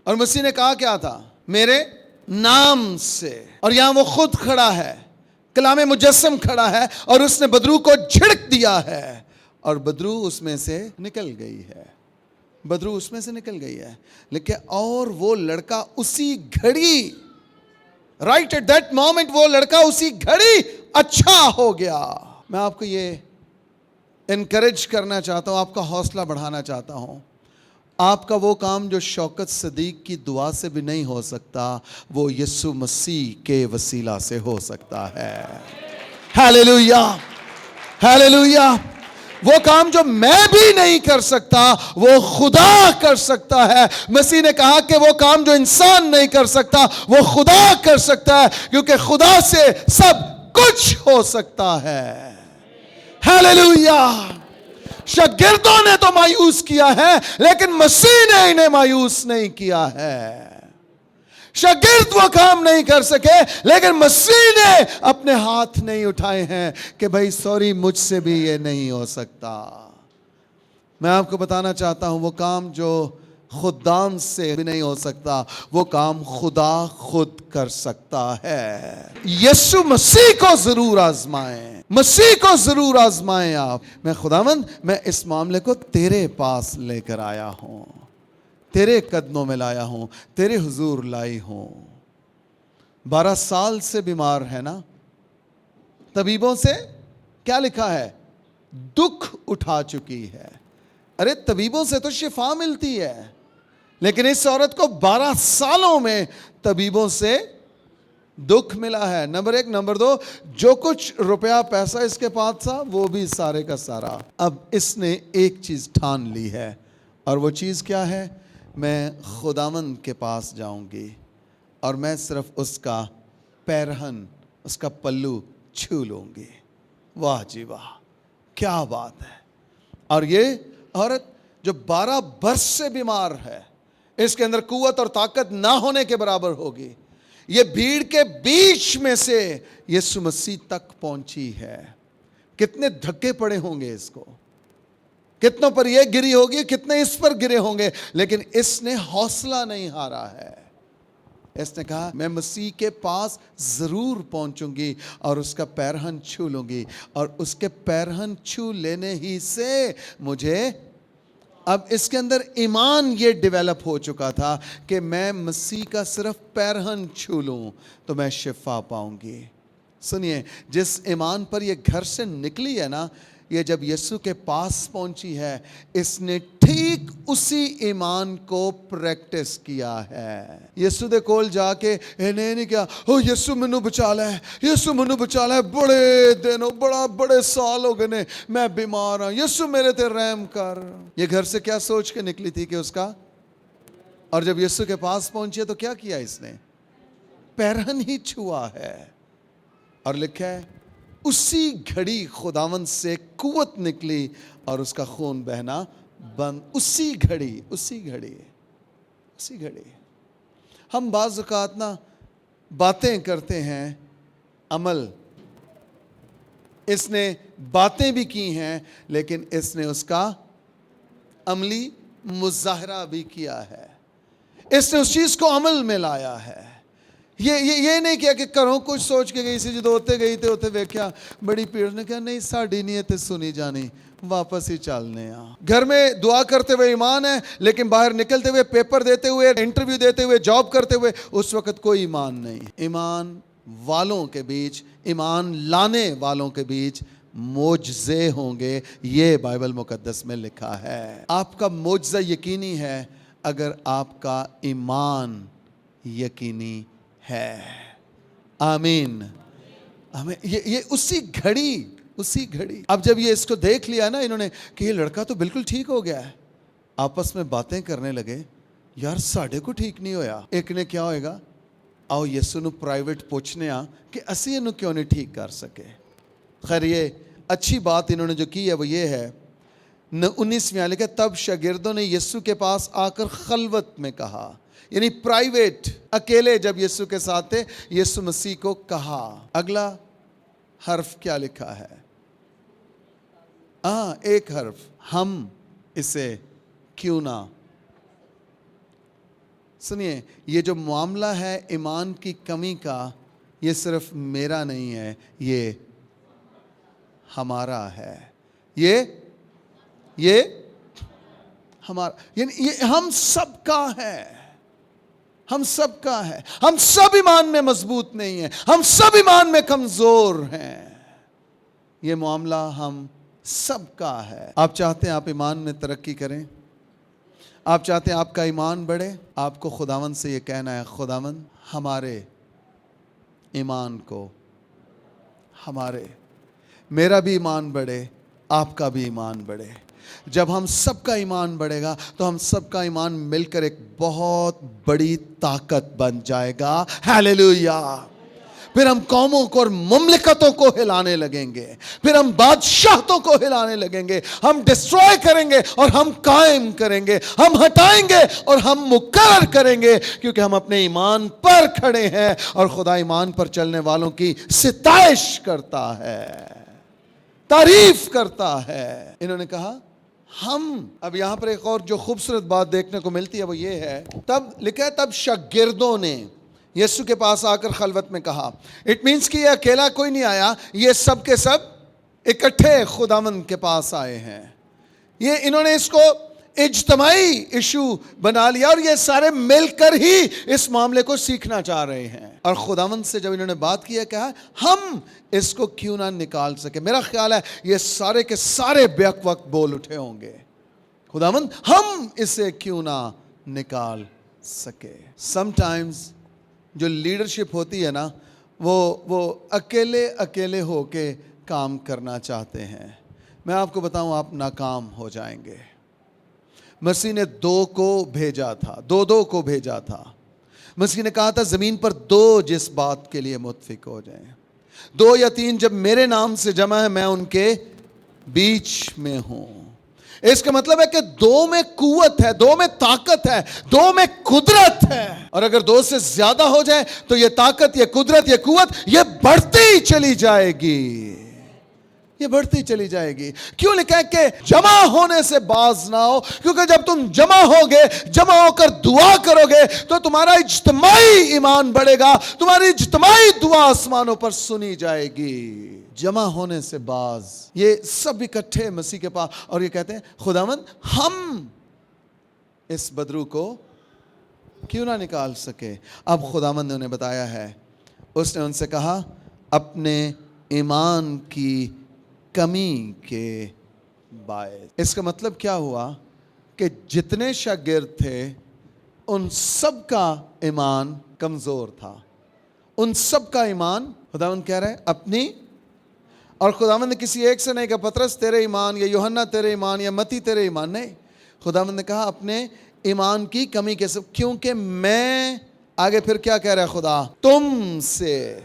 اور مسیح نے کہا کیا تھا؟ میرے نام سے۔ اور یہاں وہ خود کھڑا ہے، کلام مجسم کھڑا ہے، اور اس نے بدرو کو جھڑک دیا ہے، اور بدرو اس میں سے نکل گئی ہے۔ بدرو اس میں سے نکل گئی ہے۔ لیکن اور وہ لڑکا اسی گھڑی، رائٹ ایٹ دیٹ مومنٹ، وہ لڑکا اسی گھڑی اچھا ہو گیا۔ میں آپ کو یہ انکریج کرنا چاہتا ہوں، آپ کا حوصلہ بڑھانا چاہتا ہوں۔ آپ کا وہ کام جو شوکت صدیق کی دعا سے بھی نہیں ہو سکتا، وہ یسوع مسیح کے وسیلہ سے ہو سکتا ہے۔ Hallelujah, hallelujah. وہ کام جو میں بھی نہیں کر سکتا، وہ خدا کر سکتا ہے۔ مسیح نے کہا کہ وہ کام جو انسان نہیں کر سکتا، وہ خدا کر سکتا ہے، کیونکہ خدا سے سب کچھ ہو سکتا ہے۔ ہیلیلویا۔ شاگردوں نے تو مایوس کیا ہے، لیکن مسیح نے انہیں مایوس نہیں کیا ہے۔ شاگرد وہ کام نہیں کر سکے، لیکن مسیح نے اپنے ہاتھ نہیں اٹھائے ہیں کہ بھائی سوری مجھ سے بھی یہ نہیں ہو سکتا۔ میں آپ کو بتانا چاہتا ہوں، وہ کام جو خدام سے بھی نہیں ہو سکتا، وہ کام خدا خود کر سکتا ہے۔ یسوع مسیح کو ضرور آزمائیں، مسیح کو ضرور آزمائیں آپ۔ میں خداوند، میں اس معاملے کو تیرے پاس لے کر آیا ہوں، تیرے قدموں میں لایا ہوں، تیرے حضور لائی ہوں۔ 12 سال سے بیمار ہے نا، طبیبوں سے کیا لکھا ہے؟ دکھ اٹھا چکی ہے۔ ارے طبیبوں سے تو شفا ملتی ہے، لیکن اس عورت کو 12 سالوں میں طبیبوں سے دکھ ملا ہے۔ نمبر 1، نمبر 2، جو کچھ روپیہ پیسہ اس کے پاس تھا وہ بھی سارے کا سارا۔ اب اس نے ایک چیز ٹھان لی ہے، اور وہ چیز کیا ہے؟ میں خداوند کے پاس جاؤں گی، اور میں صرف اس کا پیرہن، اس کا پلو چھو لوں گی۔ واہ جی واہ، کیا بات ہے۔ اور یہ عورت جو 12 برس سے بیمار ہے، اس کے اندر قوت اور طاقت نہ ہونے کے برابر ہوگی، یہ بھیڑ کے بیچ میں سے یسوع مسیح تک پہنچی ہے۔ کتنے دھکے پڑے ہوں گے اس کو، کتنوں پر یہ گری ہوگی، کتنے اس پر گرے ہوں گے، لیکن اس نے حوصلہ نہیں ہارا ہے۔ اس نے کہا میں مسیح کے پاس ضرور پہنچوں گی اور اس کا پیرہن چھو لوں گی، اور اس کے پیرہن چھو لینے ہی سے مجھے، اب اس کے اندر ایمان یہ ڈیولپ ہو چکا تھا کہ میں مسیح کا صرف پیرہن چھو لوں تو میں شفا پاؤں گی۔ سنیے، جس ایمان پر یہ گھر سے نکلی ہے نا، یہ جب یسوع کے پاس پہنچی ہے اس نے ٹھیک اسی ایمان کو پریکٹس کیا ہے. یسوع دے کول جا کے نہیں کیا او یسوع مینوں بچا لے, یسوع مینوں بچا لے, بڑے دنوں بڑے سال ہو گئے نے میں بیمار ہوں, یسوع میرے تے رحم کر. یہ گھر سے کیا سوچ کے نکلی تھی کہ اس کا, اور جب یسوع کے پاس پہنچی تو کیا کیا اس نے, پیرہن ہی چھوا ہے. اور لکھا ہے اسی گھڑی خداوند سے قوت نکلی اور اس کا خون بہنا بند. اسی گھڑی. ہم بعض اوقات نا باتیں کرتے ہیں, عمل اس نے باتیں بھی کی ہیں لیکن اس نے اس کا عملی مظاہرہ بھی کیا ہے. اس نے اس چیز کو عمل میں لایا ہے. یہ نہیں کیا کہ کروں کچھ سوچ کے گئی سی, جدو ہوتے گئی تے ہوتے ویکھیا بڑی پیڑ نے کہا نہیں ساڈی نہیں تے سنی جانی, واپس ہی چلنے آ. گھر میں دعا کرتے ہوئے ایمان ہے لیکن باہر نکلتے ہوئے, پیپر دیتے ہوئے, انٹرویو دیتے ہوئے, جاب کرتے ہوئے اس وقت کوئی ایمان نہیں. ایمان والوں کے بیچ, ایمان لانے والوں کے بیچ معجزے ہوں گے, یہ بائبل مقدس میں لکھا ہے. آپ کا معجزہ یقینی ہے اگر آپ کا ایمان یقینی ہے. آمین. یہ اسی گھڑی. اب جب یہ اس کو دیکھ لیا نا انہوں نے کہ یہ لڑکا تو بالکل ٹھیک ہو گیا ہے, آپس میں باتیں کرنے لگے, یار ساڈے کو ٹھیک نہیں ہویا. ایک نے کیا ہوئے گا, آؤ یسوع نو پرائیویٹ پوچھنے آ کہ اسی انہوں کیوں نہیں ٹھیک کر سکے. خیر یہ اچھی بات انہوں نے جو کی ہے وہ یہ ہے, 19ویں لکھا تب شاگردوں نے یسوع کے پاس آ کر خلوت میں کہا, یعنی پرائیویٹ اکیلے جب یسوع کے ساتھ تھے یسوع مسیح کو کہا. اگلا حرف کیا لکھا ہے, ایک حرف, ہم اسے کیوں نہ. سنیے یہ جو معاملہ ہے ایمان کی کمی کا, یہ صرف میرا نہیں ہے, یہ ہمارا ہے. یہ ہمارا, یعنی یہ ہم سب کا ہے. ہم سب ایمان میں مضبوط نہیں ہیں, ہم سب ایمان میں کمزور ہیں. یہ معاملہ ہم سب کا ہے. آپ چاہتے ہیں آپ ایمان میں ترقی کریں, آپ چاہتے ہیں آپ کا ایمان بڑھے, آپ کو خداوند سے یہ کہنا ہے خداوند ہمارے ایمان کو, میرا بھی ایمان بڑھے, آپ کا بھی ایمان بڑھے. جب ہم سب کا ایمان بڑھے گا تو ہم سب کا ایمان مل کر ایک بہت بڑی طاقت بن جائے گا. ہیلیلویا. پھر ہم قوموں کو اور مملکتوں کو ہلانے لگیں گے, پھر ہم بادشاہتوں کو ہلانے لگیں گے. ہم ڈسٹروائے کریں گے اور ہم قائم کریں گے, ہم ہٹائیں گے اور ہم مقرر کریں گے, کیونکہ ہم اپنے ایمان پر کھڑے ہیں اور خدا ایمان پر چلنے والوں کی ستائش کرتا ہے, تعریف کرتا ہے. انہوں نے کہا ہم. اب یہاں پر ایک اور جو خوبصورت بات دیکھنے کو ملتی ہے وہ یہ ہے, تب لکھا ہے تب شاگردوں نے یسوع کے پاس آ کر خلوت میں کہا. اٹ مینس کہ یہ اکیلا کوئی نہیں آیا, یہ سب کے سب اکٹھے خداوند کے پاس آئے ہیں. یہ انہوں نے اس کو اجتماعی ایشو بنا لیا اور یہ سارے مل کر ہی اس معاملے کو سیکھنا چاہ رہے ہیں. اور خداوند سے جب انہوں نے بات کی ہے کہا ہم اس کو کیوں نہ نکال سکے. میرا خیال ہے یہ سارے کے سارے بیک وقت بول اٹھے ہوں گے, خداوند ہم اسے کیوں نہ نکال سکے. سم ٹائمز جو لیڈرشپ ہوتی ہے نا وہ اکیلے ہو کے کام کرنا چاہتے ہیں. میں آپ کو بتاؤں آپ ناکام ہو جائیں گے. مسیح نے دو کو بھیجا تھا. مسیح نے کہا تھا زمین پر دو جس بات کے لیے متفق ہو جائیں, 2 یا 3 جب میرے نام سے جمع ہے میں ان کے بیچ میں ہوں. اس کا مطلب ہے کہ 2 میں قوت ہے, 2 میں طاقت ہے, 2 میں قدرت ہے. اور اگر 2 سے زیادہ ہو جائے تو یہ طاقت, یہ قدرت, یہ قوت یہ بڑھتی چلی جائے گی. کیوں لکھا ہے کہ جمع ہونے سے باز نہ ہو, کیونکہ جب تم جمع ہو کر دعا کرو گے تو تمہارا اجتماعی ایمان بڑھے گا, تمہاری اجتماعی دعا آسمانوں پر سنی جائے گی. جمع ہونے سے باز. یہ سب اکٹھے مسیح کے پاس اور یہ کہتے ہیں خداوند ہم اس بدرو کو کیوں نہ نکال سکے. اب خداوند نے انہیں بتایا ہے, اس نے ان سے کہا اپنے ایمان کی کمی کے باعث۔ اس کا مطلب کیا ہوا کہ جتنے شاگرد تھے ان سب کا ایمان کمزور تھا، ان سب کا ایمان، خداوند کہہ رہے ہیں اپنی، اور خداوند نے کسی ایک سے نہیں کہا پطرس تیرے ایمان یا یوحنا تیرے ایمان یا متی تیرے ایمان، نہیں، خداوند نے کہا اپنے ایمان کی کمی کے سبب، کیونکہ میں، آگے پھر کیا کہہ رہا ہے خدا،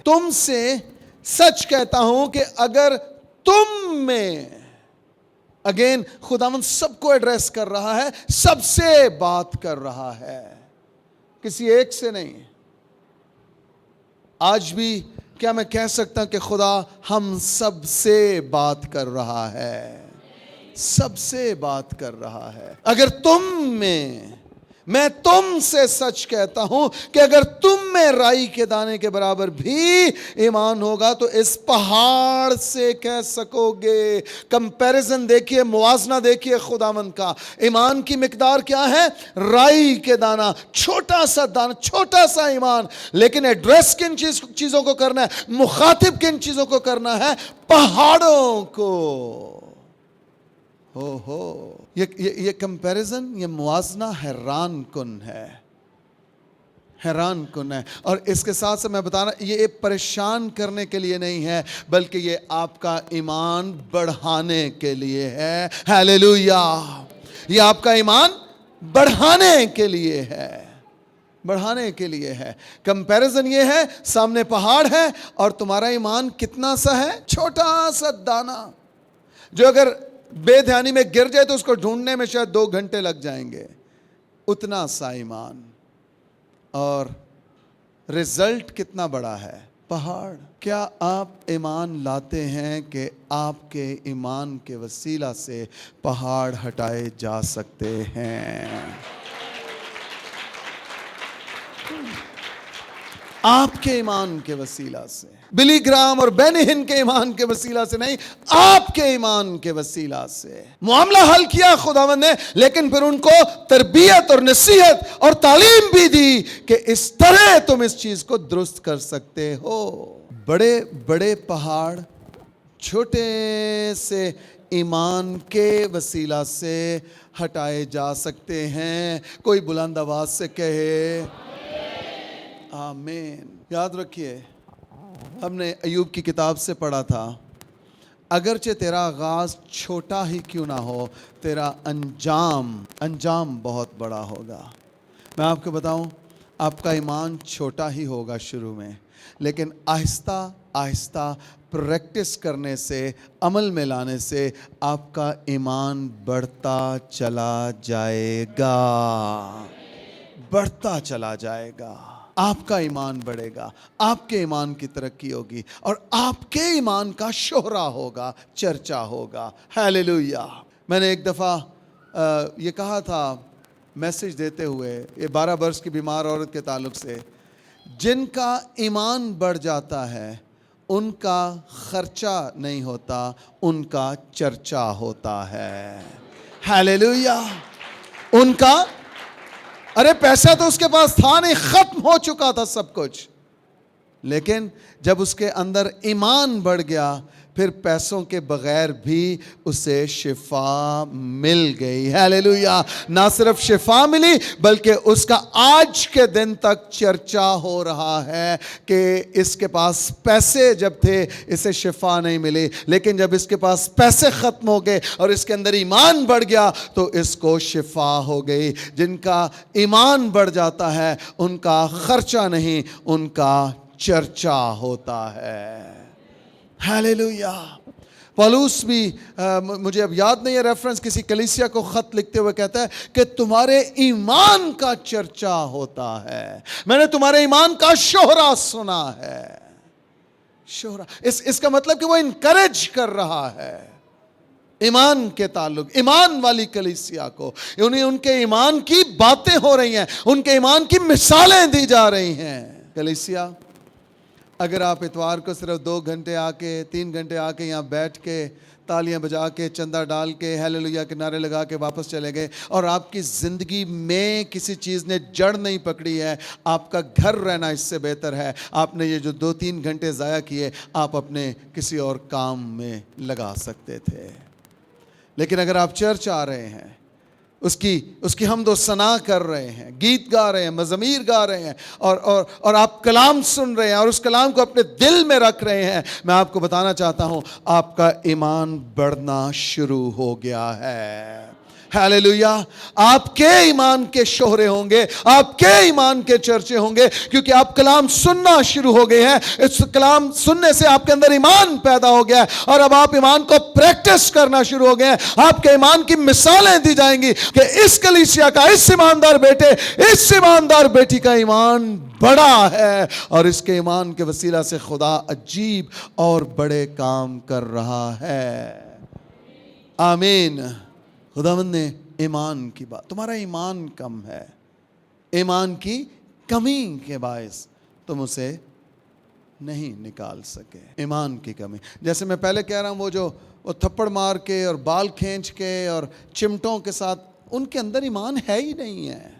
تم سے سچ کہتا ہوں کہ اگر تم میں، اگین خداوند سب کو ایڈریس کر رہا ہے، سب سے بات کر رہا ہے، کسی ایک سے نہیں۔ آج بھی کیا میں کہہ سکتا ہوں کہ خدا ہم سب سے بات کر رہا ہے، سب سے بات کر رہا ہے۔ اگر تم میں تم سے سچ کہتا ہوں کہ اگر تم میں رائی کے دانے کے برابر بھی ایمان ہوگا تو اس پہاڑ سے کہہ سکو گے۔ کمپیریزن دیکھیے، موازنہ دیکھیے خداوند کا۔ ایمان کی مقدار کیا ہے؟ رائی کے دانہ، چھوٹا سا دانہ، چھوٹا سا ایمان، لیکن ایڈریس کن چیزوں کو کرنا ہے، مخاطب کن چیزوں کو کرنا ہے؟ پہاڑوں کو۔ یہ کمپیریزن، یہ موازنہ حیران کن ہے، حیران کن ہے۔ اور اس کے ساتھ سے میں بتا رہا، یہ پریشان کرنے کے لیے نہیں ہے، بلکہ یہ آپ کا ایمان بڑھانے کے لیے ہے۔ ہیلیلویا! یہ آپ کا ایمان بڑھانے کے لیے ہے، بڑھانے کے لیے ہے۔ کمپیریزن یہ ہے، سامنے پہاڑ ہے اور تمہارا ایمان کتنا سا ہے؟ چھوٹا سا دانہ، جو اگر بے دھیانی میں گر جائے تو اس کو ڈھونڈنے میں شاید 2 گھنٹے لگ جائیں گے، اتنا سا ایمان، اور رزلٹ کتنا بڑا ہے؟ پہاڑ۔ کیا آپ ایمان لاتے ہیں کہ آپ کے ایمان کے وسیلہ سے پہاڑ ہٹائے جا سکتے ہیں؟ آپ کے ایمان کے وسیلہ سے، بلی گرام اور بینی ہن کے ایمان کے وسیلہ سے نہیں، آپ کے ایمان کے وسیلہ سے۔ معاملہ حل کیا خداوند نے، لیکن پھر ان کو تربیت اور نصیحت اور تعلیم بھی دی کہ اس طرح تم اس چیز کو درست کر سکتے ہو۔ بڑے بڑے پہاڑ چھوٹے سے ایمان کے وسیلہ سے ہٹائے جا سکتے ہیں۔ کوئی بلند آواز سے کہے آمین۔ یاد رکھیے، ہم نے ایوب کی کتاب سے پڑھا تھا، اگرچہ تیرا آغاز چھوٹا ہی کیوں نہ ہو، تیرا انجام بہت بڑا ہوگا۔ میں آپ کو بتاؤں، آپ کا ایمان چھوٹا ہی ہوگا شروع میں، لیکن آہستہ آہستہ پریکٹس کرنے سے، عمل میں لانے سے آپ کا ایمان بڑھتا چلا جائے گا، بڑھتا چلا جائے گا۔ آپ کا ایمان بڑھے گا، آپ کے ایمان کی ترقی ہوگی، اور آپ کے ایمان کا شہرہ ہوگا، چرچا ہوگا۔ ہیلیلویا! میں نے ایک دفعہ یہ کہا تھا میسج دیتے ہوئے، یہ 12 برس کی بیمار عورت کے تعلق سے، جن کا ایمان بڑھ جاتا ہے ان کا خرچہ نہیں ہوتا، ان کا چرچا ہوتا ہے۔ ہیلیلویا! ان کا، ارے پیسہ تو اس کے پاس تھا نہیں، ختم ہو چکا تھا سب کچھ، لیکن جب اس کے اندر ایمان بڑھ گیا، پھر پیسوں کے بغیر بھی اسے شفا مل گئی۔ ہیلیلویا! نہ صرف شفا ملی، بلکہ اس کا آج کے دن تک چرچا ہو رہا ہے کہ اس کے پاس پیسے جب تھے اسے شفا نہیں ملی، لیکن جب اس کے پاس پیسے ختم ہو گئے اور اس کے اندر ایمان بڑھ گیا تو اس کو شفا ہو گئی۔ جن کا ایمان بڑھ جاتا ہے ان کا خرچہ نہیں، ان کا چرچا ہوتا ہے۔ ہیلیلویا! پولس بھی مجھے اب یاد نہیں ہے ریفرنس، کسی کلیسیا کو خط لکھتے ہوئے کہتا ہے کہ تمہارے ایمان کا چرچا ہوتا ہے، میں نے تمہارے ایمان کا شہرہ سنا ہے۔ شہرہ، اس کا مطلب کہ وہ انکریج کر رہا ہے ایمان کے تعلق، ایمان والی کلیسیا کو، ان کے ایمان کی باتیں ہو رہی ہیں، ان کے ایمان کی مثالیں دی جا رہی ہیں۔ کلیسیا اگر آپ اتوار کو صرف 2 گھنٹے آ کے 3 گھنٹے آ کے یہاں بیٹھ کے تالیاں بجا کے چندہ ڈال کے ہیلیلویا کے نعرے لگا کے واپس چلے گئے اور آپ کی زندگی میں کسی چیز نے جڑ نہیں پکڑی ہے، آپ کا گھر رہنا اس سے بہتر ہے۔ آپ نے یہ جو 2-3 گھنٹے ضائع کیے آپ اپنے کسی اور کام میں لگا سکتے تھے۔ لیکن اگر آپ چرچ آ رہے ہیں، اس کی حمد و ثنا کر رہے ہیں، گیت گا رہے ہیں، مزامیر گا رہے ہیں، اور آپ کلام سن رہے ہیں اور اس کلام کو اپنے دل میں رکھ رہے ہیں، میں آپ کو بتانا چاہتا ہوں آپ کا ایمان بڑھنا شروع ہو گیا ہے۔ ہیلیلویا! آپ کے ایمان کے شہرے ہوں گے، آپ کے ایمان کے چرچے ہوں گے، کیونکہ آپ کلام سننا شروع ہو گئے ہیں۔ اس کلام سننے سے آپ کے اندر ایمان پیدا ہو گیا ہے اور اب آپ ایمان کو پریکٹس کرنا شروع ہو گئے ہیں۔ آپ کے ایمان کی مثالیں دی جائیں گی کہ اس کلیسیا کا، اس ایماندار بیٹے، اس ایماندار بیٹی کا ایمان بڑا ہے اور اس کے ایمان کے وسیلہ سے خدا عجیب اور بڑے کام کر رہا ہے۔ آمین۔ خداوند نے ایمان کی بات، تمہارا ایمان کم ہے، ایمان کی کمی کے باعث تم اسے نہیں نکال سکے۔ ایمان کی کمی، جیسے میں پہلے کہہ رہا ہوں، وہ تھپڑ مار کے اور بال کھینچ کے اور چمٹوں کے ساتھ، ان کے اندر ایمان ہے ہی نہیں ہے۔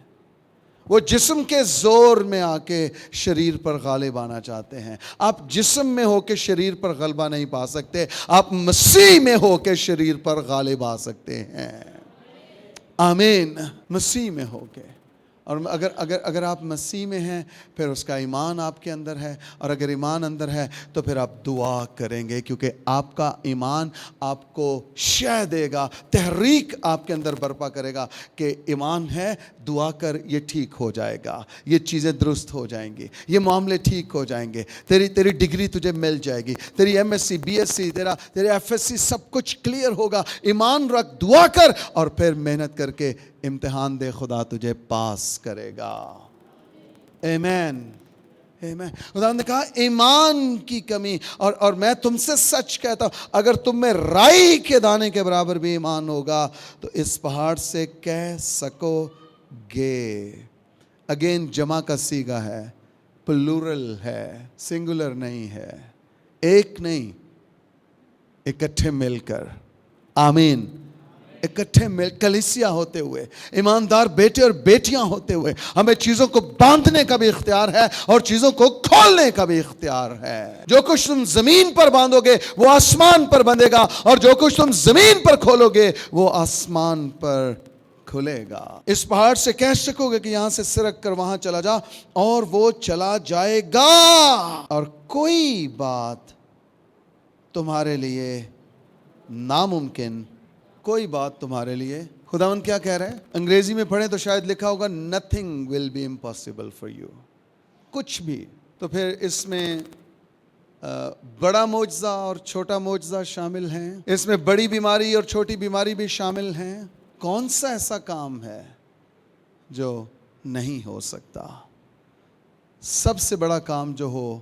وہ جسم کے زور میں آ کے شریر پر غالب آنا چاہتے ہیں۔ آپ جسم میں ہو کے شریر پر غلبہ نہیں پا سکتے، آپ مسیح میں ہو کے شریر پر غالب آ سکتے ہیں۔ آمین۔ مسیح میں ہو کے، اور اگر آپ مسیح میں ہیں پھر اس کا ایمان آپ کے اندر ہے، اور اگر ایمان اندر ہے تو پھر آپ دعا کریں گے، کیونکہ آپ کا ایمان آپ کو شے دے گا، تحریک آپ کے اندر برپا کرے گا کہ ایمان ہے، دعا کر، یہ ٹھیک ہو جائے گا، یہ چیزیں درست ہو جائیں گی، یہ معاملے ٹھیک ہو جائیں گے، تیری ڈگری تجھے مل جائے گی، تیری M S C, B S C, تیرے ایف ایس سی سب کچھ کلیئر ہوگا۔ ایمان رکھ، دعا کر، اور پھر محنت کر کے امتحان دے، خدا تجھے پاس کرے گا۔ آمین۔ خدا نے کہا ایمان کی کمی، اور میں تم سے سچ کہتا ہوں اگر تم میں رائی کے دانے کے برابر بھی ایمان ہوگا تو اس پہاڑ سے کہہ سکو گے۔ اگین جمع کا صیغہ ہے، پلورل ہے، سنگولر نہیں ہے، ایک نہیں، اکٹھے مل کر۔ آمین۔ اکٹھے مل کلیسیا ہوتے ہوئے، ایماندار بیٹے اور بیٹیاں ہوتے ہوئے، ہمیں چیزوں کو باندھنے کا بھی اختیار ہے اور چیزوں کو کھولنے کا بھی اختیار ہے۔ جو کچھ تم زمین پر باندھو گے وہ آسمان پر بندھے گا، اور جو کچھ تم زمین پر کھولو گے وہ آسمان پر کھلے گا۔ اس پہاڑ سے کہہ سکو گے کہ یہاں سے سرک کر وہاں چلا جا، اور وہ چلا جائے گا، اور کوئی بات تمہارے لیے ناممکن، کوئی بات تمہارے لیے۔ خداوند کیا کہہ رہے ہیں؟ انگریزی میں پڑھیں تو شاید لکھا ہوگا nothing will be impossible for you، کچھ بھی۔ تو پھر اس میں بڑا معجزہ اور چھوٹا معجزہ شامل ہیں، اس میں بڑی بیماری اور چھوٹی بیماری بھی شامل ہیں۔ کون سا ایسا کام ہے جو نہیں ہو سکتا؟ سب سے بڑا کام جو ہو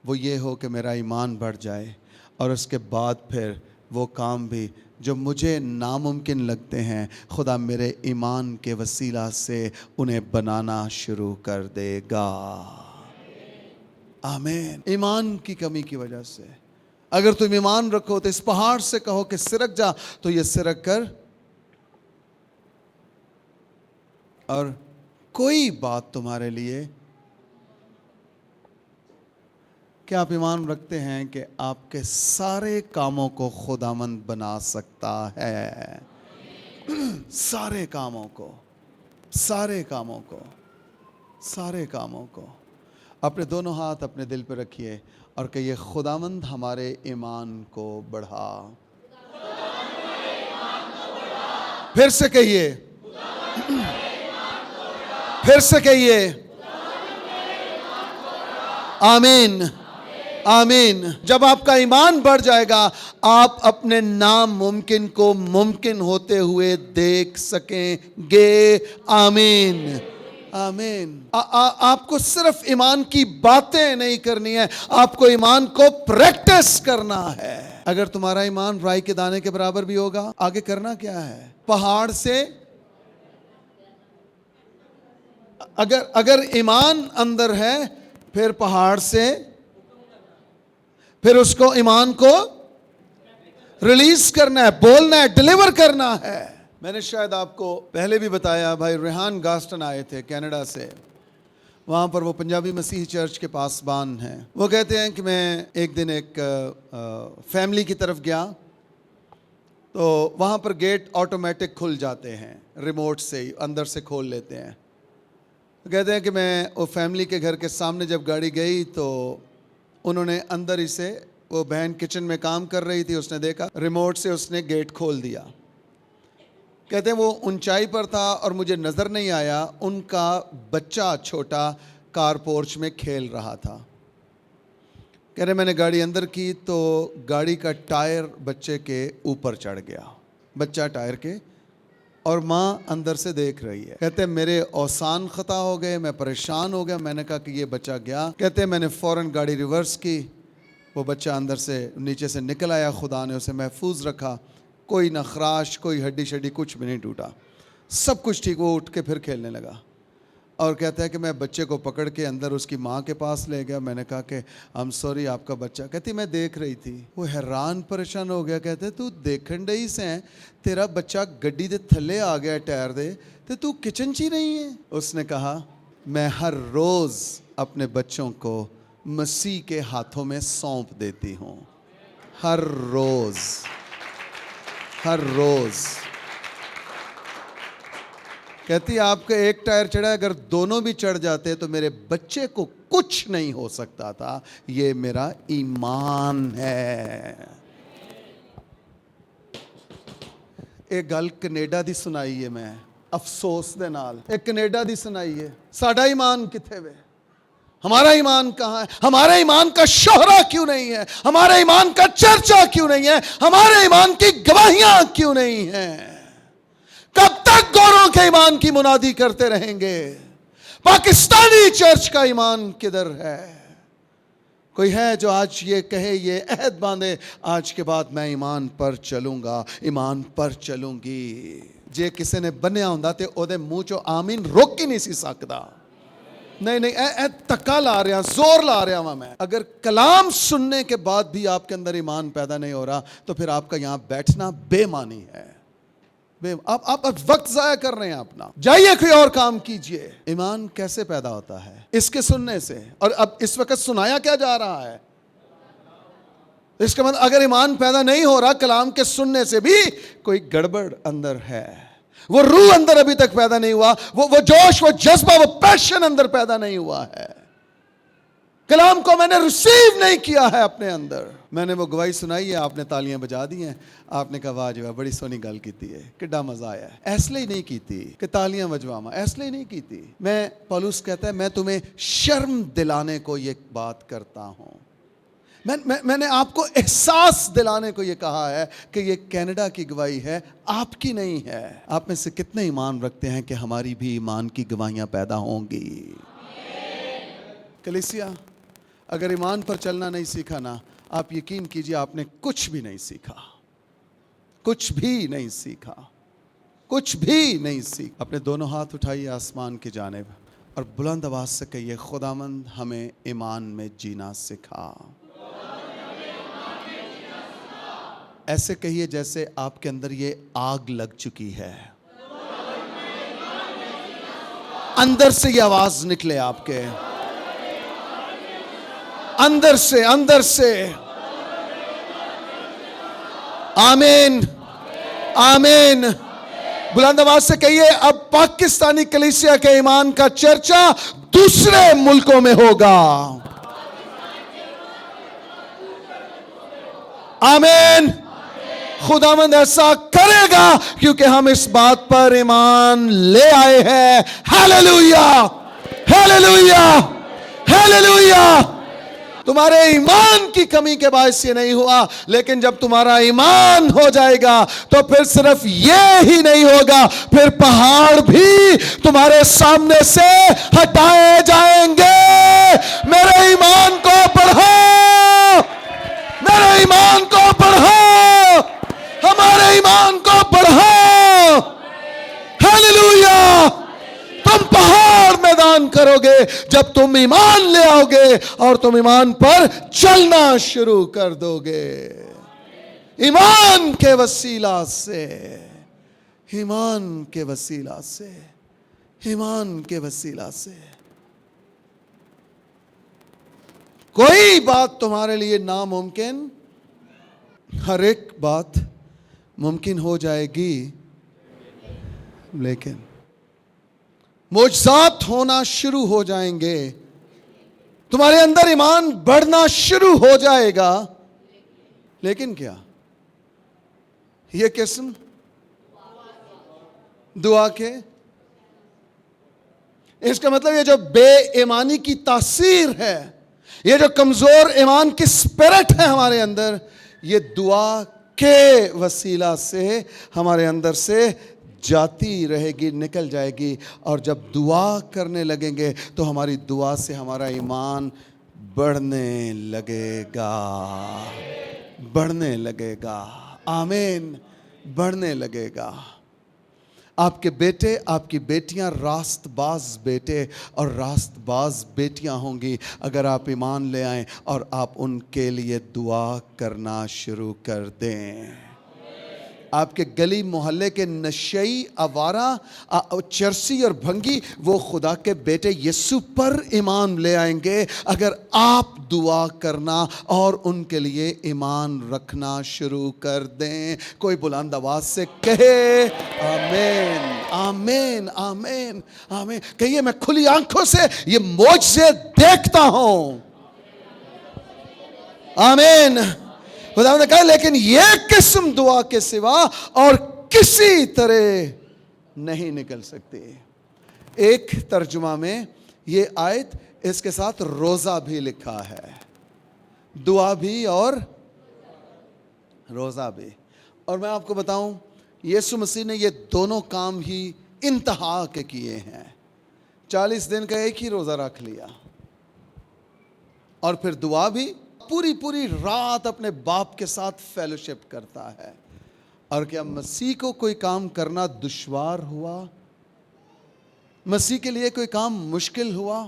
وہ یہ ہو کہ میرا ایمان بڑھ جائے، اور اس کے بعد پھر وہ کام بھی جو مجھے ناممکن لگتے ہیں خدا میرے ایمان کے وسیلہ سے انہیں بنانا شروع کر دے گا۔ آمین۔ ایمان کی کمی کی وجہ سے اگر تم ایمان رکھو تو اس پہاڑ سے کہو کہ سرک جا تو یہ سرک کر، اور کوئی بات تمہارے لیے۔ کیا آپ ایمان رکھتے ہیں کہ آپ کے سارے کاموں کو خداوند بنا سکتا ہے؟ سارے کاموں کو، سارے کاموں کو، سارے کاموں کو۔ اپنے دونوں ہاتھ اپنے دل پہ رکھیے اور کہیے خداوند ہمارے ایمان کو بڑھا۔ پھر سے کہیے، پھر سے کہیے، آمین، آمین۔ جب آپ کا ایمان بڑھ جائے گا آپ اپنے ناممکن کو ممکن ہوتے ہوئے دیکھ سکیں گے۔ آمین، آمین۔ آپ کو صرف ایمان کی باتیں نہیں کرنی ہے، آپ کو ایمان کو پریکٹس کرنا ہے۔ اگر تمہارا ایمان رائی کے دانے کے برابر بھی ہوگا، آگے کرنا کیا ہے؟ پہاڑ سے، اگر ایمان اندر ہے پھر پہاڑ سے پھر اس کو ایمان کو ریلیز کرنا ہے, بولنا ہے, ڈیلیور کرنا ہے. میں نے شاید آپ کو پہلے بھی بتایا, بھائی ریحان گاسٹن آئے تھے کینیڈا سے. وہاں پر وہ پنجابی مسیحی چرچ کے پاسبان ہیں. وہ کہتے ہیں کہ میں ایک دن ایک فیملی کی طرف گیا تو وہاں پر گیٹ آٹومیٹک کھل جاتے ہیں, ریموٹ سے ہی اندر سے کھول لیتے ہیں. کہتے ہیں کہ میں وہ فیملی کے گھر کے سامنے جب گاڑی گئی تو انہوں نے اندر ہی سے, وہ بہن کچن میں کام کر رہی تھی, اس نے دیکھا ریموٹ سے اس نے گیٹ کھول دیا. کہتے ہیں وہ اونچائی پر تھا اور مجھے نظر نہیں آیا, ان کا بچہ چھوٹا کار پورچ میں کھیل رہا تھا. کہہ رہے میں نے گاڑی اندر کی تو گاڑی کا ٹائر بچے کے اوپر چڑھ گیا, بچہ ٹائر کے, اور ماں اندر سے دیکھ رہی ہے. کہتے ہیں میرے اوسان خطا ہو گئے, میں پریشان ہو گیا. میں نے کہا کہ یہ بچہ گیا. کہتے ہیں میں نے فوراً گاڑی ریورس کی, وہ بچہ اندر سے نیچے سے نکل آیا, خدا نے اسے محفوظ رکھا, کوئی نہ خراش, کوئی ہڈی شڈی کچھ بھی نہیں ٹوٹا, سب کچھ ٹھیک. وہ اٹھ کے پھر کھیلنے لگا. اور کہتا ہے کہ میں بچے کو پکڑ کے اندر اس کی ماں کے پاس لے گیا. میں نے کہا کہ I'm sorry آپ کا بچہ. کہتی میں دیکھ رہی تھی. وہ حیران پریشان ہو گیا. کہتے تو دیکھن ڈئی سے تیرا بچہ گڈی دے تھلے آ گیا ٹائر دے, تو کچن چی نہیں ہے. اس نے کہا میں ہر روز اپنے بچوں کو مسیح کے ہاتھوں میں سونپ دیتی ہوں, ہر روز, ہر روز. کہتی آپ کا ایک ٹائر چڑھا, اگر دونوں بھی چڑھ جاتے تو میرے بچے کو کچھ نہیں ہو سکتا تھا. یہ میرا ایمان ہے. ایک گل کینیڈا دی سنائی ہے میں افسوس دے نال, ایک کینیڈا دی سنائی ہے. ساڈا ایمان کتھے وے, ہمارا ایمان کہاں ہے؟ ہمارے ایمان کا شہرہ کیوں نہیں ہے؟ ہمارے ایمان کا چرچا کیوں نہیں ہے؟ ہمارے ایمان کی گواہیاں کیوں نہیں ہیں؟ کب تک گوروں کے ایمان کی منادی کرتے رہیں گے؟ پاکستانی چرچ کا ایمان کدھر ہے؟ کوئی ہے جو آج یہ کہے, یہ عہد باندھے, آج کے بعد میں ایمان پر چلوں گا, ایمان پر چلوں گی. جے کسی نے بنیا ہوندا تے او دے منہ چو آمین روک ہی نہیں سی سکدا. نہیں اے تکا لا رہا, زور لا رہا ہوں میں. اگر کلام سننے کے بعد بھی آپ کے اندر ایمان پیدا نہیں ہو رہا تو پھر آپ کا یہاں بیٹھنا بے معنی ہے. آپ وقت ضائع کر رہے ہیں اپنا. جائیے کوئی اور کام کیجئے. ایمان کیسے پیدا ہوتا ہے؟ اس کے سننے سے. اور اب اس وقت سنایا کیا جا رہا ہے؟ اس کا مطلب اگر ایمان پیدا نہیں ہو رہا کلام کے سننے سے بھی کوئی گڑبڑ اندر ہے. وہ روح اندر ابھی تک پیدا نہیں ہوا, وہ جوش, وہ جذبہ, وہ پیشن اندر پیدا نہیں ہوا ہے. کلام کو میں نے ریسیو نہیں کیا ہے اپنے اندر. میں نے وہ گواہی سنائی ہے, آپ نے تالیاں بجا دی ہیں, آپ نے کہا واہ جی واہ بڑی سونی گل کیتی ہے, کڈا مزہ آیا ہے. اس لیے نہیں کیتی کہ تالیاں بجواما, اس لیے نہیں کیتی. میں پولس کہتا ہے میں تمہیں شرم دلانے کو یہ بات کرتا ہوں. میں نے آپ کو احساس دلانے کو یہ کہا ہے کہ یہ کینیڈا کی گواہی ہے, آپ کی نہیں ہے. آپ میں سے کتنے ایمان رکھتے ہیں کہ ہماری بھی ایمان کی گواہیاں پیدا ہوں گی؟ کلیسیا اگر ایمان پر چلنا نہیں سیکھا نا, آپ یقین کیجئے آپ نے کچھ بھی نہیں سیکھا, کچھ بھی نہیں سیکھا, کچھ بھی نہیں سیکھا. اپنے دونوں ہاتھ اٹھائیے آسمان کی جانب اور بلند آواز سے کہیے خداوند ہمیں ایمان میں جینا سکھا. ایسے کہیے جیسے آپ کے اندر یہ آگ لگ چکی ہے, اندر سے یہ آواز نکلے آپ کے اندر سے. آمین, آمین. بلند آواز سے کہیے اب پاکستانی کلیسیا کے ایمان کا چرچا دوسرے ملکوں میں ہوگا. آمین. خداوند ایسا کرے گا کیونکہ ہم اس بات پر ایمان لے آئے ہیں. Hallelujah, hallelujah, hallelujah. تمہارے ایمان کی کمی کے باعث یہ نہیں ہوا, لیکن جب تمہارا ایمان ہو جائے گا تو پھر صرف یہ ہی نہیں ہوگا, پھر پہاڑ بھی تمہارے سامنے سے ہٹائے جائیں گے. میرے ایمان کو بڑھاؤ, میرے ایمان کو بڑھاؤ, ہمارے ایمان کو بڑھاؤ. ہیلیلویا. تم پہاڑ میدان ایمان کرو گے جب تم ایمان لے آؤ گے اور تم ایمان پر چلنا شروع کر دو گے. ایمان کے وسیلہ سے, ایمان کے وسیلہ سے, ایمان کے وسیلہ سے کوئی بات تمہارے لیے ناممکن, ہر ایک بات ممکن ہو جائے گی. لیکن معجزات ہونا شروع ہو جائیں گے, تمہارے اندر ایمان بڑھنا شروع ہو جائے گا. لیکن کیا یہ قسم دعا کے, اس کا مطلب یہ جو بے ایمانی کی تاثیر ہے, یہ جو کمزور ایمان کی اسپرٹ ہے ہمارے اندر, یہ دعا کے وسیلہ سے ہمارے اندر سے جاتی رہے گی, نکل جائے گی. اور جب دعا کرنے لگیں گے تو ہماری دعا سے ہمارا ایمان بڑھنے لگے گا, بڑھنے لگے گا. آمین, بڑھنے لگے گا. آپ کے بیٹے, آپ کی بیٹیاں راست باز بیٹے اور راست باز بیٹیاں ہوں گی اگر آپ ایمان لے آئیں اور آپ ان کے لیے دعا کرنا شروع کر دیں. آپ کے گلی محلے کے نشئی, آوارہ, چرسی اور بھنگی, وہ خدا کے بیٹے یسوع پر ایمان لے آئیں گے اگر آپ دعا کرنا اور ان کے لیے ایمان رکھنا شروع کر دیں. کوئی بلند آواز سے کہے آمین, آمین, آمین, آمین. کہیے میں کھلی آنکھوں سے یہ معجزے دیکھتا ہوں. آمین. خدا نے کہا لیکن یہ قسم دعا کے سوا اور کسی طرح نہیں نکل سکتی. ایک ترجمہ میں یہ آیت اس کے ساتھ روزہ بھی لکھا ہے, دعا بھی اور روزہ بھی. اور میں آپ کو بتاؤں یسوع مسیح نے یہ دونوں کام ہی انتہا کے کیے ہیں. 40 دن کا ایک ہی روزہ رکھ لیا اور پھر دعا بھی, پوری رات اپنے باپ کے ساتھ فیلوشپ کرتا ہے. اور کیا مسیح کو کوئی کام کرنا دشوار ہوا؟ مسیح کے لیے کوئی کام مشکل ہوا؟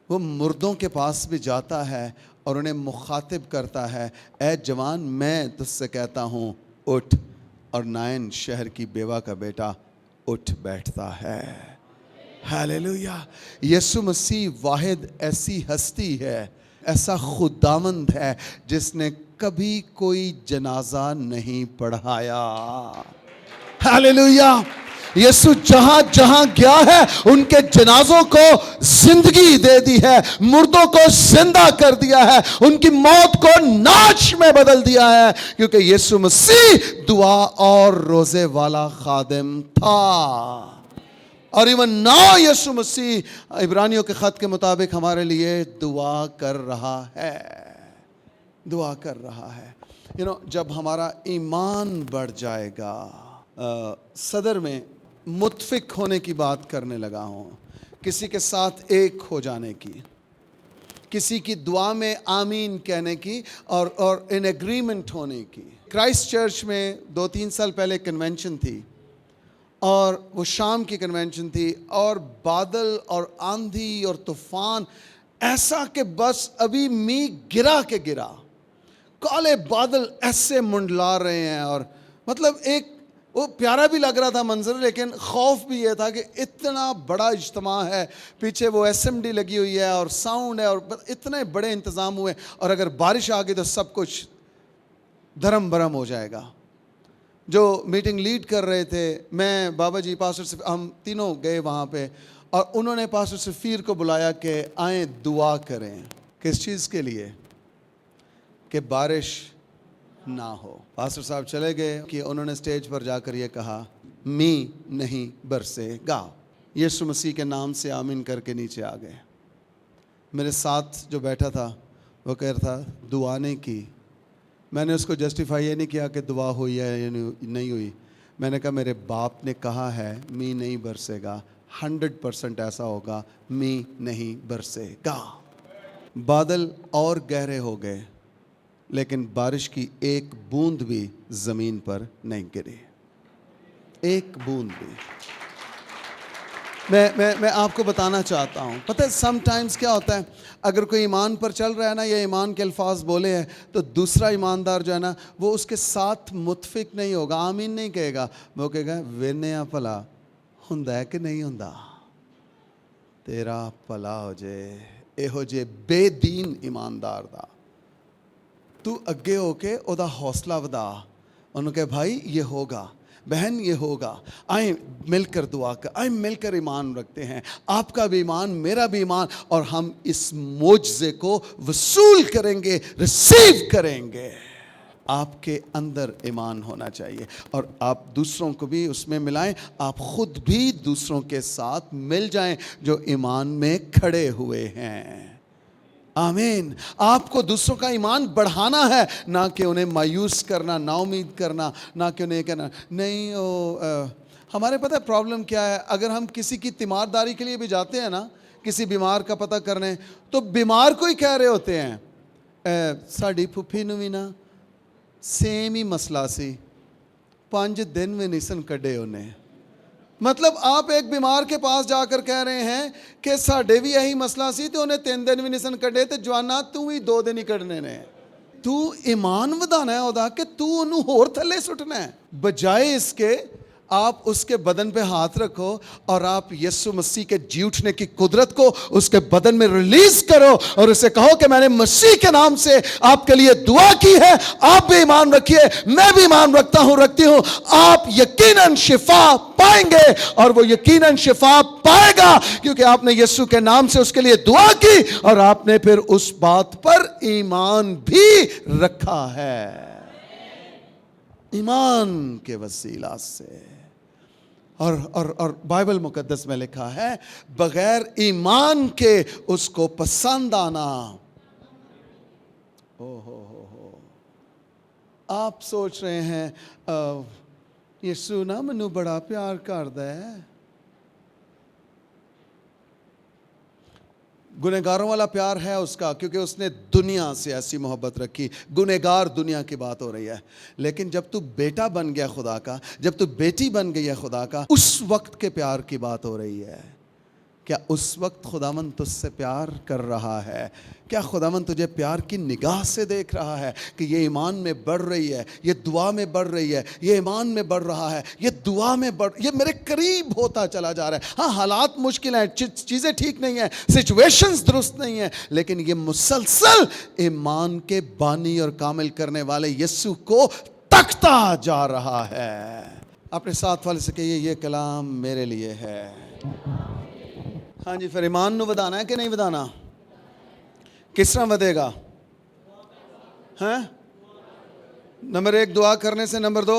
وہ مردوں کے پاس بھی جاتا ہے اور انہیں مخاطب کرتا ہے, اے جوان میں تجھ سے کہتا ہوں اٹھ. اور نائن شہر کی بیوہ کا بیٹا اٹھ بیٹھتا ہے. ہاللیلویا. یسوع مسیح واحد ایسی ہستی ہے, ایسا خداوند ہے جس نے کبھی کوئی جنازہ نہیں پڑھایا. ہاللیلویا. یسوع جہاں جہاں گیا ہے ان کے جنازوں کو زندگی دے دی ہے, مردوں کو زندہ کر دیا ہے, ان کی موت کو ناچ میں بدل دیا ہے, کیونکہ یسوع مسیح دعا اور روزے والا خادم تھا. اور ایون ناؤ یسوع مسیح عبرانیوں کے خط کے مطابق ہمارے لیے دعا کر رہا ہے, دعا کر رہا ہے. جب ہمارا ایمان بڑھ جائے گا, صدر میں متفق ہونے کی بات کرنے لگا ہوں, کسی کے ساتھ ایک ہو جانے کی, کسی کی دعا میں آمین کہنے کی اور ان ایگریمنٹ ہونے کی. کرائسٹ چرچ میں 2-3 سال پہلے کنونشن تھی اور وہ شام کی کنونشن تھی, اور بادل اور آندھی اور طوفان ایسا کہ بس ابھی گرا کے گرا, کالے بادل ایسے منڈلا رہے ہیں, اور مطلب ایک وہ پیارا بھی لگ رہا تھا منظر, لیکن خوف بھی یہ تھا کہ اتنا بڑا اجتماع ہے, پیچھے وہ SMD لگی ہوئی ہے اور ساؤنڈ ہے اور اتنے بڑے انتظام ہوئے, اور اگر بارش آ گئی تو سب کچھ دھرم برم ہو جائے گا. جو میٹنگ لیڈ کر رہے تھے, میں, بابا جی, پاسٹر, ہم تینوں گئے وہاں پہ, اور انہوں نے پاسٹر سفیر کو بلایا کہ آئیں دعا کریں. کس چیز کے لیے؟ کہ بارش نہ ہو. پاسٹر صاحب چلے گئے کہ انہوں نے سٹیج پر جا کر یہ کہا می نہیں برسے گا. یسوع مسیح کے نام سے آمین کر کے نیچے آ گئے. میرے ساتھ جو بیٹھا تھا وہ کہہ رہا تھا دعا نہیں کی. میں نے اس کو جسٹیفائی یہ نہیں کیا کہ دعا ہوئی ہے یا نہیں ہوئی. میں نے کہا میرے باپ نے کہا ہے می نہیں برسے گا, 100% ایسا ہوگا, می نہیں برسے گا. بادل اور گہرے ہو گئے لیکن بارش کی ایک بوند بھی زمین پر نہیں گری, ایک بوند بھی. میں آپ کو بتانا چاہتا ہوں، پتہ ہے سم ٹائمز کیا ہوتا ہے، اگر کوئی ایمان پر چل رہا ہے نا، یا ایمان کے الفاظ بولے ہیں، تو دوسرا ایماندار جو ہے نا وہ اس کے ساتھ متفق نہیں ہوگا، آمین نہیں کہے گا، وہ کہے گا وینیا بھلا ہوندا ہے کہ نہیں ہوندا، تیرا بھلا ہو جائے، ਇਹੋ ਜਿਹੇ بے دین ایماندار دا تو اگے ہو کے او دا حوصلہ ودا، انہوں کہ بھائی یہ ہوگا، بہن یہ ہوگا، آئیں مل کر دعا کر، آئیں مل کر ایمان رکھتے ہیں، آپ کا بھی ایمان میرا بھی ایمان، اور ہم اس معجزے کو وصول کریں گے، ریسیو کریں گے۔ آپ کے اندر ایمان ہونا چاہیے، اور آپ دوسروں کو بھی اس میں ملائیں، آپ خود بھی دوسروں کے ساتھ مل جائیں جو ایمان میں کھڑے ہوئے ہیں۔ آمین۔ آپ کو دوسروں کا ایمان بڑھانا ہے، نہ کہ انہیں مایوس کرنا، نا امید کرنا، نہ کہ انہیں کہنا نہیں ہمارے پتہ پرابلم کیا ہے، اگر ہم کسی کی تیمارداری کے لیے بھی جاتے ہیں نا، کسی بیمار کا پتہ کرنے، تو بیمار کو ہی کہہ رہے ہوتے ہیں ساڈی پھپھی نوں وی نا سیم ہی مسئلہ سی، 5 دن میں نہیں سن کڈے انہیں۔ مطلب آپ ایک بیمار کے پاس جا کر کہہ رہے ہیں کہ ساڈے بھی یہی مسئلہ سی تو انہیں 3 دن بھی نہیں سن کڈے، تے جوانا تو بھی 2 دن ہی کڈنے نے۔ تو ایمان ودانا ہے ادا کہ تو انہوں ہور تھلے سٹنا ہے، بجائے اس کے آپ اس کے بدن پہ ہاتھ رکھو اور آپ یسوع مسیح کے جی اٹھنے کی قدرت کو اس کے بدن میں ریلیز کرو، اور اسے کہو کہ میں نے مسیح کے نام سے آپ کے لیے دعا کی ہے، آپ بھی ایمان رکھیے، میں بھی ایمان رکھتا ہوں، رکھتی ہوں، آپ یقیناً شفا پائیں گے، اور وہ یقیناً شفا پائے گا کیونکہ آپ نے یسوع کے نام سے اس کے لیے دعا کی، اور آپ نے پھر اس بات پر ایمان بھی رکھا ہے، ایمان کے وسیلہ سے۔ اور بائبل مقدس میں لکھا ہے بغیر ایمان کے اس کو پسند آنا۔ ہو آپ سوچ رہے ہیں یسوع نا مینوں بڑا پیار کردا ہے، گنہگاروں والا پیار ہے اس کا، کیونکہ اس نے دنیا سے ایسی محبت رکھی، گنہگار دنیا کی بات ہو رہی ہے، لیکن جب تو بیٹا بن گیا خدا کا، جب تو بیٹی بن گئی ہے خدا کا، اس وقت کے پیار کی بات ہو رہی ہے۔ کیا اس وقت خداوند تجھ سے پیار کر رہا ہے؟ کیا خداوند تجھے پیار کی نگاہ سے دیکھ رہا ہے کہ یہ ایمان میں بڑھ رہی ہے، یہ دعا میں بڑھ رہی ہے، یہ ایمان میں بڑھ رہا ہے، یہ دعا میں یہ میرے قریب ہوتا چلا جا رہا ہے؟ ہاں حالات مشکل ہیں، چیزیں ٹھیک نہیں ہیں، سچویشنز درست نہیں ہیں، لیکن یہ مسلسل ایمان کے بانی اور کامل کرنے والے یسوع کو تکتا جا رہا ہے۔ اپنے ساتھ والے سے کہیے یہ کلام میرے لیے ہے۔ ہاں جی، پھر ایمان نو ودانا ہے کہ نہیں ودانا؟ کس طرح ودے گا؟ ہاں، نمبر 1 دعا کرنے سے، نمبر 2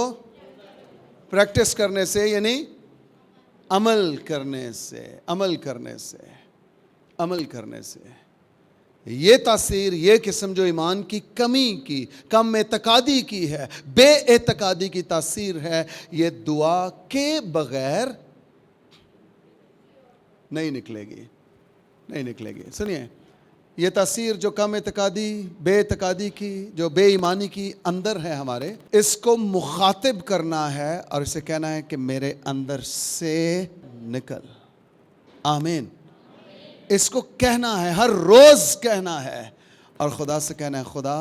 پریکٹس کرنے سے، یعنی عمل کرنے سے، عمل کرنے سے، عمل کرنے سے۔ یہ تاثیر، یہ قسم جو ایمان کی کمی کی، کم اعتقادی کی ہے، بے اعتقادی کی تاثیر ہے، یہ دعا کے بغیر نہیں نکلے گی، نہیں نکلے گی۔ سنیے، یہ تاثیر جو کم اعتقادی، بے اعتقادی کی، جو بے ایمانی کی اندر ہے ہمارے، اس کو مخاطب کرنا ہے اور اسے کہنا ہے کہ میرے اندر سے نکل۔ آمین۔ اس کو کہنا ہے، ہر روز کہنا ہے، اور خدا سے کہنا ہے خدا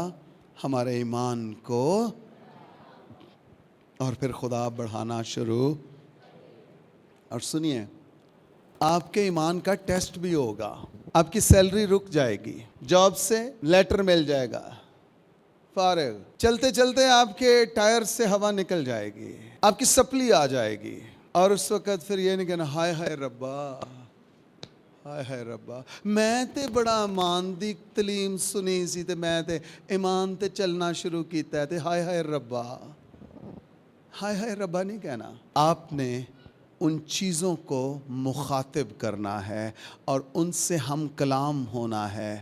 ہمارے ایمان کو، اور پھر خدا بڑھانا شروع۔ اور سنیے، آپ کے ایمان کا ٹیسٹ بھی ہوگا، آپ کی سیلری رک جائے گی، جاب سے لیٹر مل جائے گا، فارغ، چلتے چلتے آپ کے ٹائر سے ہوا نکل جائے گی، آپ کی سپلی آ جائے گی، اور اس وقت پھر یہ نہیں کہنا ہائے ہائے ربا، ہائے ہائے ربا، میں تے بڑا ایمان دی تعلیم سنی سی تے میں تے ایمان تے چلنا شروع کیتا ہے تے ہائے ہائے ربا، ہائے ہائے ربا نہیں کہنا۔ آپ نے ان چیزوں کو مخاطب کرنا ہے اور ان سے ہم کلام ہونا ہے،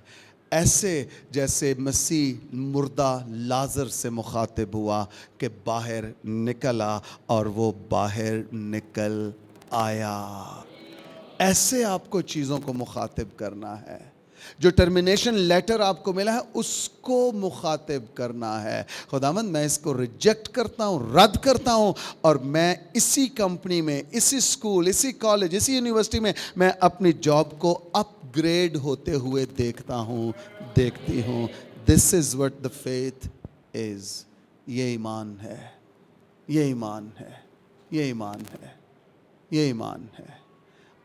ایسے جیسے مسیح مردہ لازر سے مخاطب ہوا کہ باہر نکلا اور وہ باہر نکل آیا۔ ایسے آپ کو چیزوں کو مخاطب کرنا ہے۔ جو ٹرمینیشن لیٹر آپ کو ملا ہے اس کو مخاطب کرنا ہے. خداوند میں اس کو ریجیکٹ کرتا ہوں, رد کرتا ہوں, اور میں اسی کمپنی میں, اسی اسکول, اسی کالج, اسی یونیورسٹی میں اپنی جاب کو اپ گریڈ ہوتے ہوئے دیکھتا ہوں, دیکھتی ہوں. This is what the faith is. یہ ایمان ہے, یہ ایمان ہے, یہ ایمان ہے, یہ ایمان ہے.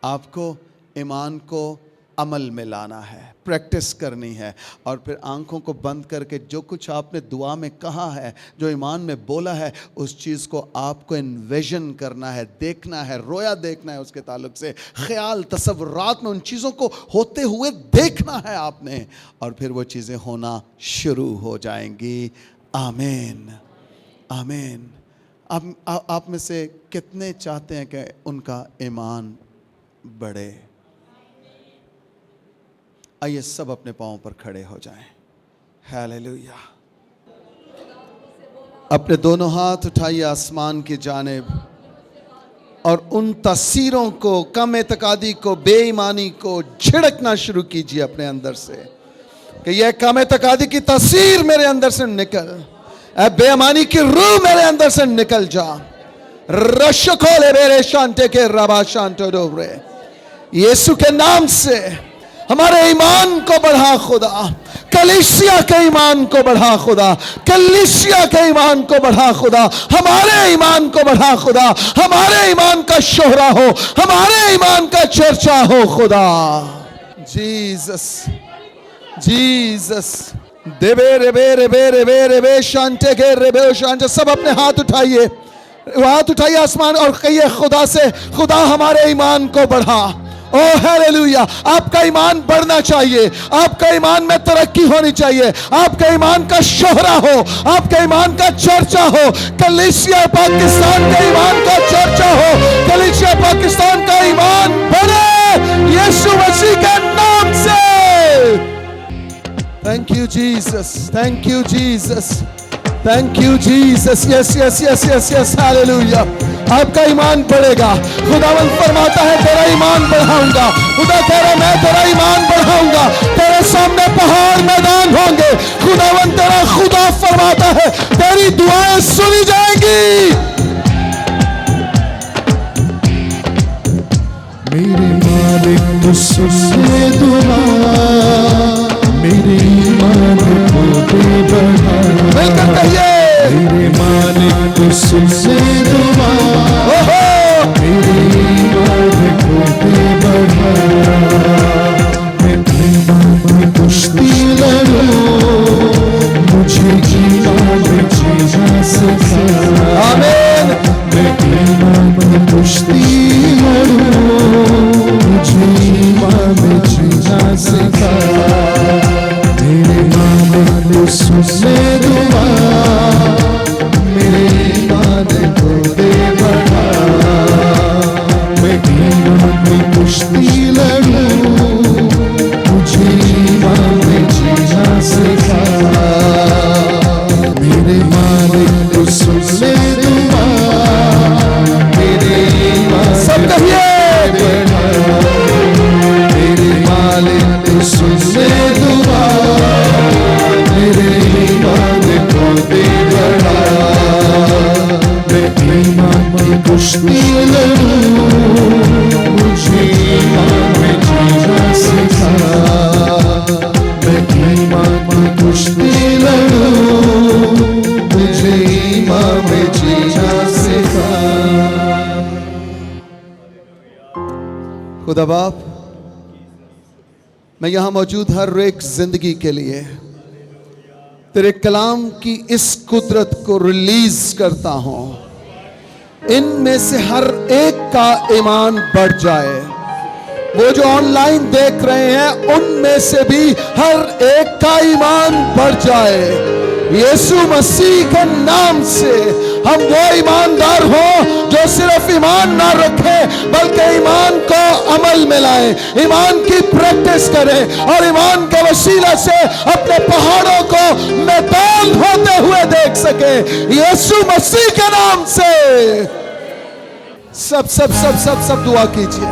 آپ کو ایمان کو عمل میں لانا ہے, پریکٹس کرنی ہے, اور پھر آنکھوں کو بند کر کے جو کچھ آپ نے دعا میں کہا ہے, جو ایمان میں بولا ہے, اس چیز کو آپ کو انویژن کرنا ہے, دیکھنا ہے, رویا دیکھنا ہے اس کے تعلق سے, خیال تصورات میں ان چیزوں کو ہوتے ہوئے دیکھنا ہے آپ نے, اور پھر وہ چیزیں ہونا شروع ہو جائیں گی. آمین, آمین. آپ میں سے کتنے چاہتے ہیں کہ ان کا ایمان بڑھے؟ آئیے سب اپنے پاؤں پر کھڑے ہو جائیں. ہیلیلویا. اپنے دونوں ہاتھ اٹھائیے آسمان کی جانب, اور ان تاثیروں کو, کم اعتقادی کو, بے ایمانی کو جھڑکنا شروع کیجیے اپنے اندر سے, کہ یہ کم اعتقادی کی تاثیر میرے اندر سے نکل, اے بے ایمانی کی روح میرے اندر سے نکل جا. رشکولے میرے شانتے کے ربا شانتو ڈوبرے. یسوع کے نام سے ہمارے ایمان کو بڑھا خدا, کلیسیا کے ایمان کو بڑھا خدا, کلیسیا کے ایمان کو بڑھا خدا, ہمارے ایمان کو بڑھا خدا, ہمارے ایمان کا شہرہ ہو, ہمارے ایمان کا چرچا ہو خدا. Jesus, Jesus. دیبے ربے ربے ربے ربے شانتے کے ربے شانتے. سب اپنے ہاتھ اٹھائیے, ہاتھ اٹھائیے آسمان اور کہیے خدا سے, خدا ہمارے ایمان کو بڑھا. او ہیلیلویا. آپ کا ایمان بڑھنا چاہیے, آپ کا ایمان میں ترقی ہونی چاہیے, آپ کا ایمان کا شہرہ ہو, آپ کا ایمان کا چرچا ہو, کلیسیا پاکستان کا ایمان کا چرچا ہو, کلیسیا پاکستان کا ایمان بڑھے یسوع مسیح کے نام سے. Thank you Jesus, thank you Jesus, thank you Jesus. Yes, yes, yes, yes, yes, hallelujah. آپ کا ایمان بڑھے گا. خداوند فرماتا ہے تیرا ایمان بڑھاؤں گا. خدا کہہ رہا میں تیرا ایمان بڑھاؤں گا, تیرے سامنے پہاڑ میدان ہوں گے. خداوند تیرا خدا فرماتا ہے تیری دعائیں سنی جائیں گی. میرے مالک تو سن دعا, میرے ایمان کو دے بڑھا. مل کر کہیے میرے مالک تو سن دعا, میرے ایمان کو دے بڑھا. میں ایمان کی کشتی لڑوں, مجھے ایمان میں جینا سکھا. آمین. میں ایمان کی کشتی لڑوں, مجھے ایمان میں جینا سکھا. میرے مالک تو سن دعا, میرے ایمان کو دے بڑھا. میں ایمان کی کشتی لڑوں, مجھے ایمان میں جینا سکھا. میرے مالک تو سن دعا, میرے ایمان سب کہیے بڑھا. میرے مالک تو سن دعا, میرے ایمان کو دے بڑھا. میں ایمان کی کشتی لڑوں, مجھے ایمان میں جینا سکھا. میں ایمان کی کشتی لڑوں, مجھے ایمان میں جینا سکھا. خدا باپ, میں یہاں موجود ہر ایک زندگی کے لیے تیرے کلام کی اس قدرت کو ریلیز کرتا ہوں. ان میں سے ہر ایک کا ایمان بڑھ جائے. وہ جو آن لائن دیکھ رہے ہیں ان میں سے بھی ہر ایک کا ایمان بڑھ جائے. یسوع مسیح کے نام سے ہم وہ ایماندار ہوں جو صرف ایمان نہ رکھیں بلکہ ایمان کو عمل میں لائیں, ایمان کی پریکٹس کریں, اور ایمان کے وسیلہ سے اپنے پہاڑوں کو میدان ہوتے ہوئے دیکھ سکیں. یسوع مسیح کے نام سے سب سب سب سب سب دعا کیجیے.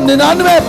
99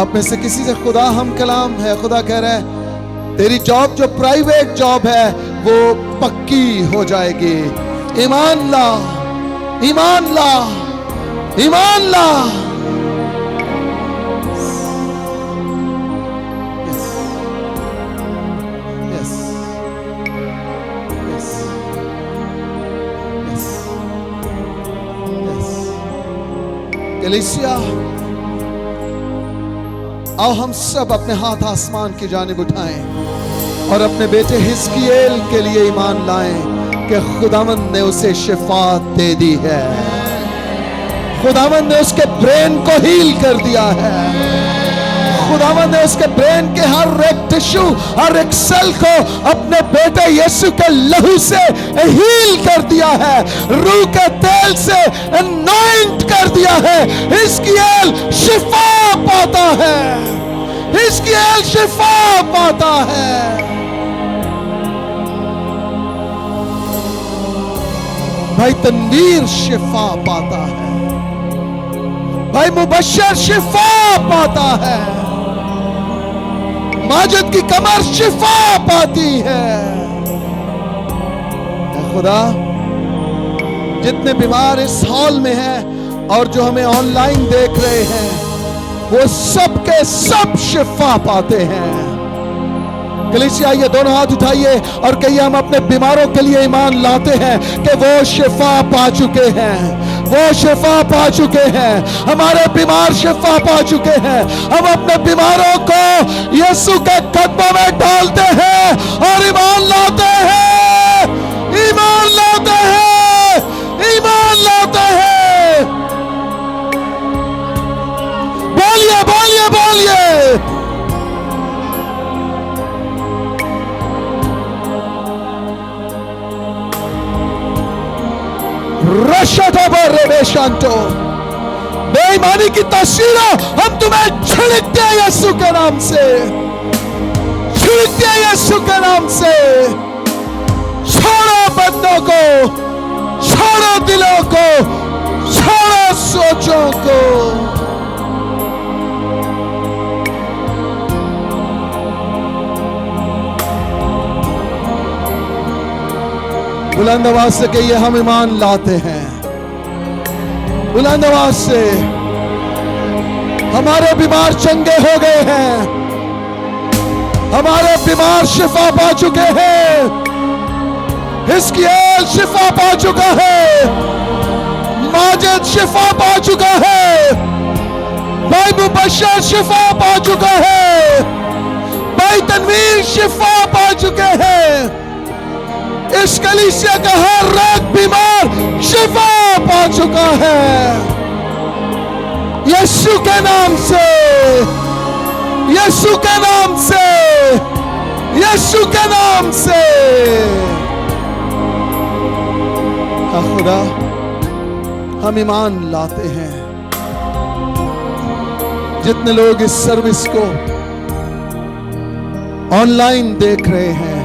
آپ میں سے کسی سے خدا ہم کلام ہے، خدا کہہ رہا ہے تیری جاب جو پرائیویٹ جاب ہے وہ پکی ہو جائے گی. ایمان لا، ایمان لا، ایمان لا. کلیسیا، آؤ ہم سب اپنے ہاتھ آسمان کی جانب اٹھائیں اور اپنے بیٹے حزقیل کے لیے ایمان لائیں کہ خداوند نے اسے شفا دے دی ہے. خداوند نے اس کے برین کو ہیل کر دیا ہے. خداوند نے اس کے برین کے ہر ایک ٹشو، ہر ایک سیل کو اپنے بیٹے یسوع کے لہو سے ہیل کر دیا ہے، روح کے تیل سے انوائنٹ کر دیا ہے. حزقیل شفا پاتا ہے، حزقیل شفا پاتا ہے. بھائی تنویر شفا پاتا ہے، بھائی مبشر شفا پاتا ہے، ماجد کی کمر شفا پاتی ہے. اے خدا، جتنے بیمار اس ہال میں ہیں اور جو ہمیں آن لائن دیکھ رہے ہیں وہ سب کے سب شفا پاتے ہیں. کلیسیا آئیے دونوں ہاتھ اٹھائیے اور کہیے ہم اپنے بیماروں کے لیے ایمان لاتے ہیں کہ وہ شفا پا چکے ہیں، وہ شفا پا چکے ہیں. ہمارے بیمار شفا پا چکے ہیں. ہم اپنے بیماروں کو یسوع کے قدموں میں ڈالتے ہیں اور ایمان لاتے ہیں، ایمان لاتے ہیں، ایمان لاتے ہیں. بولیے بولیے بولیے. بے ایمانی کی تاثیروں ہم تمہیں چھڑکتے ہیں یسوع کے نام سے، چھڑکتے ہیں یسوع کے نام سے. چھوڑو بدنوں کو، چھوڑو دلوں کو، چھوڑو سوچوں کو. بلند آواز سے کہیے ہم ایمان لاتے ہیں. بلند آواز سے. ہمارے بیمار چنگے ہو گئے ہیں، ہمارے بیمار شفا پا چکے ہیں. حزقیل شفا پا چکا ہے، ماجد شفا پا چکا ہے، بھائی مبشر شفا پا چکا ہے، بھائی تنویر شفا پا چکے ہیں. اس کلیسیا کا ہر ایک بیمار شفا پا چکا ہے یسوع کے نام سے، یسوع کے نام سے، یسوع کے نام سے. خدا ہم ایمان لاتے ہیں. جتنے لوگ اس سروس کو آن لائن دیکھ رہے ہیں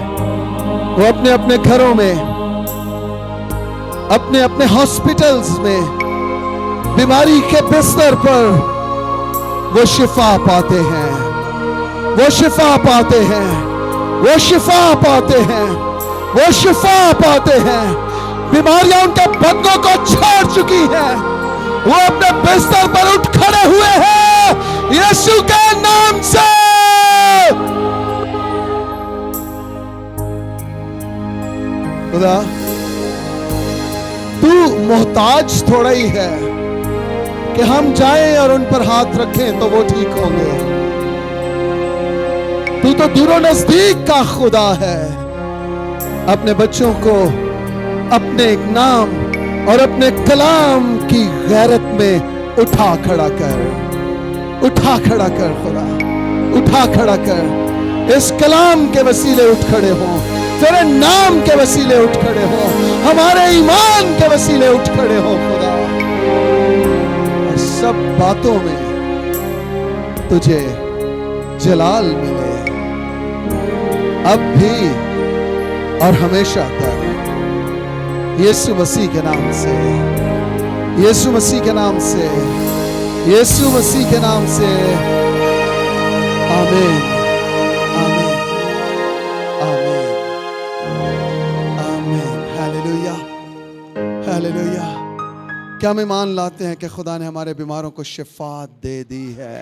وہ اپنے اپنے گھروں میں، اپنے اپنے ہاسپٹلز میں، بیماری کے بستر پر وہ شفا پاتے ہیں، وہ شفا پاتے ہیں، وہ شفا پاتے ہیں، وہ شفا پاتے ہیں. بیماریاں ان کے بدنوں کو چھوڑ چکی ہیں، وہ اپنے بستر پر اٹھ کھڑے ہوئے ہیں یسوع کے نام سے. خدا تو محتاج تھوڑا ہی ہے کہ ہم جائیں اور ان پر ہاتھ رکھیں تو وہ ٹھیک ہوں گے. تو دور و نزدیک کا خدا ہے. اپنے بچوں کو اپنے نام اور اپنے کلام کی غیرت میں اٹھا کھڑا کر، اٹھا کھڑا کر. خدا اٹھا کھڑا کر. اس کلام کے وسیلے اٹھ کھڑے ہوں، تیرے نام کے وسیلے اٹھ کھڑے ہو، ہمارے ایمان کے وسیلے اٹھ کھڑے ہو. خدا اور سب باتوں میں تجھے جلال ملے اب بھی اور ہمیشہ تک. یسوع مسیح کے نام سے، یسوع مسیح کے نام سے، یسوع مسیح کے نام سے. آمین آمین آمین آمین ہیلیلویا ہیلیلویا. کیا ہم ایمان لاتے ہیں کہ خدا نے ہمارے بیماروں کو شفا دے دی ہے؟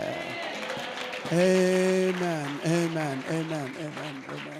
آمین آمین آمین آمین آمین.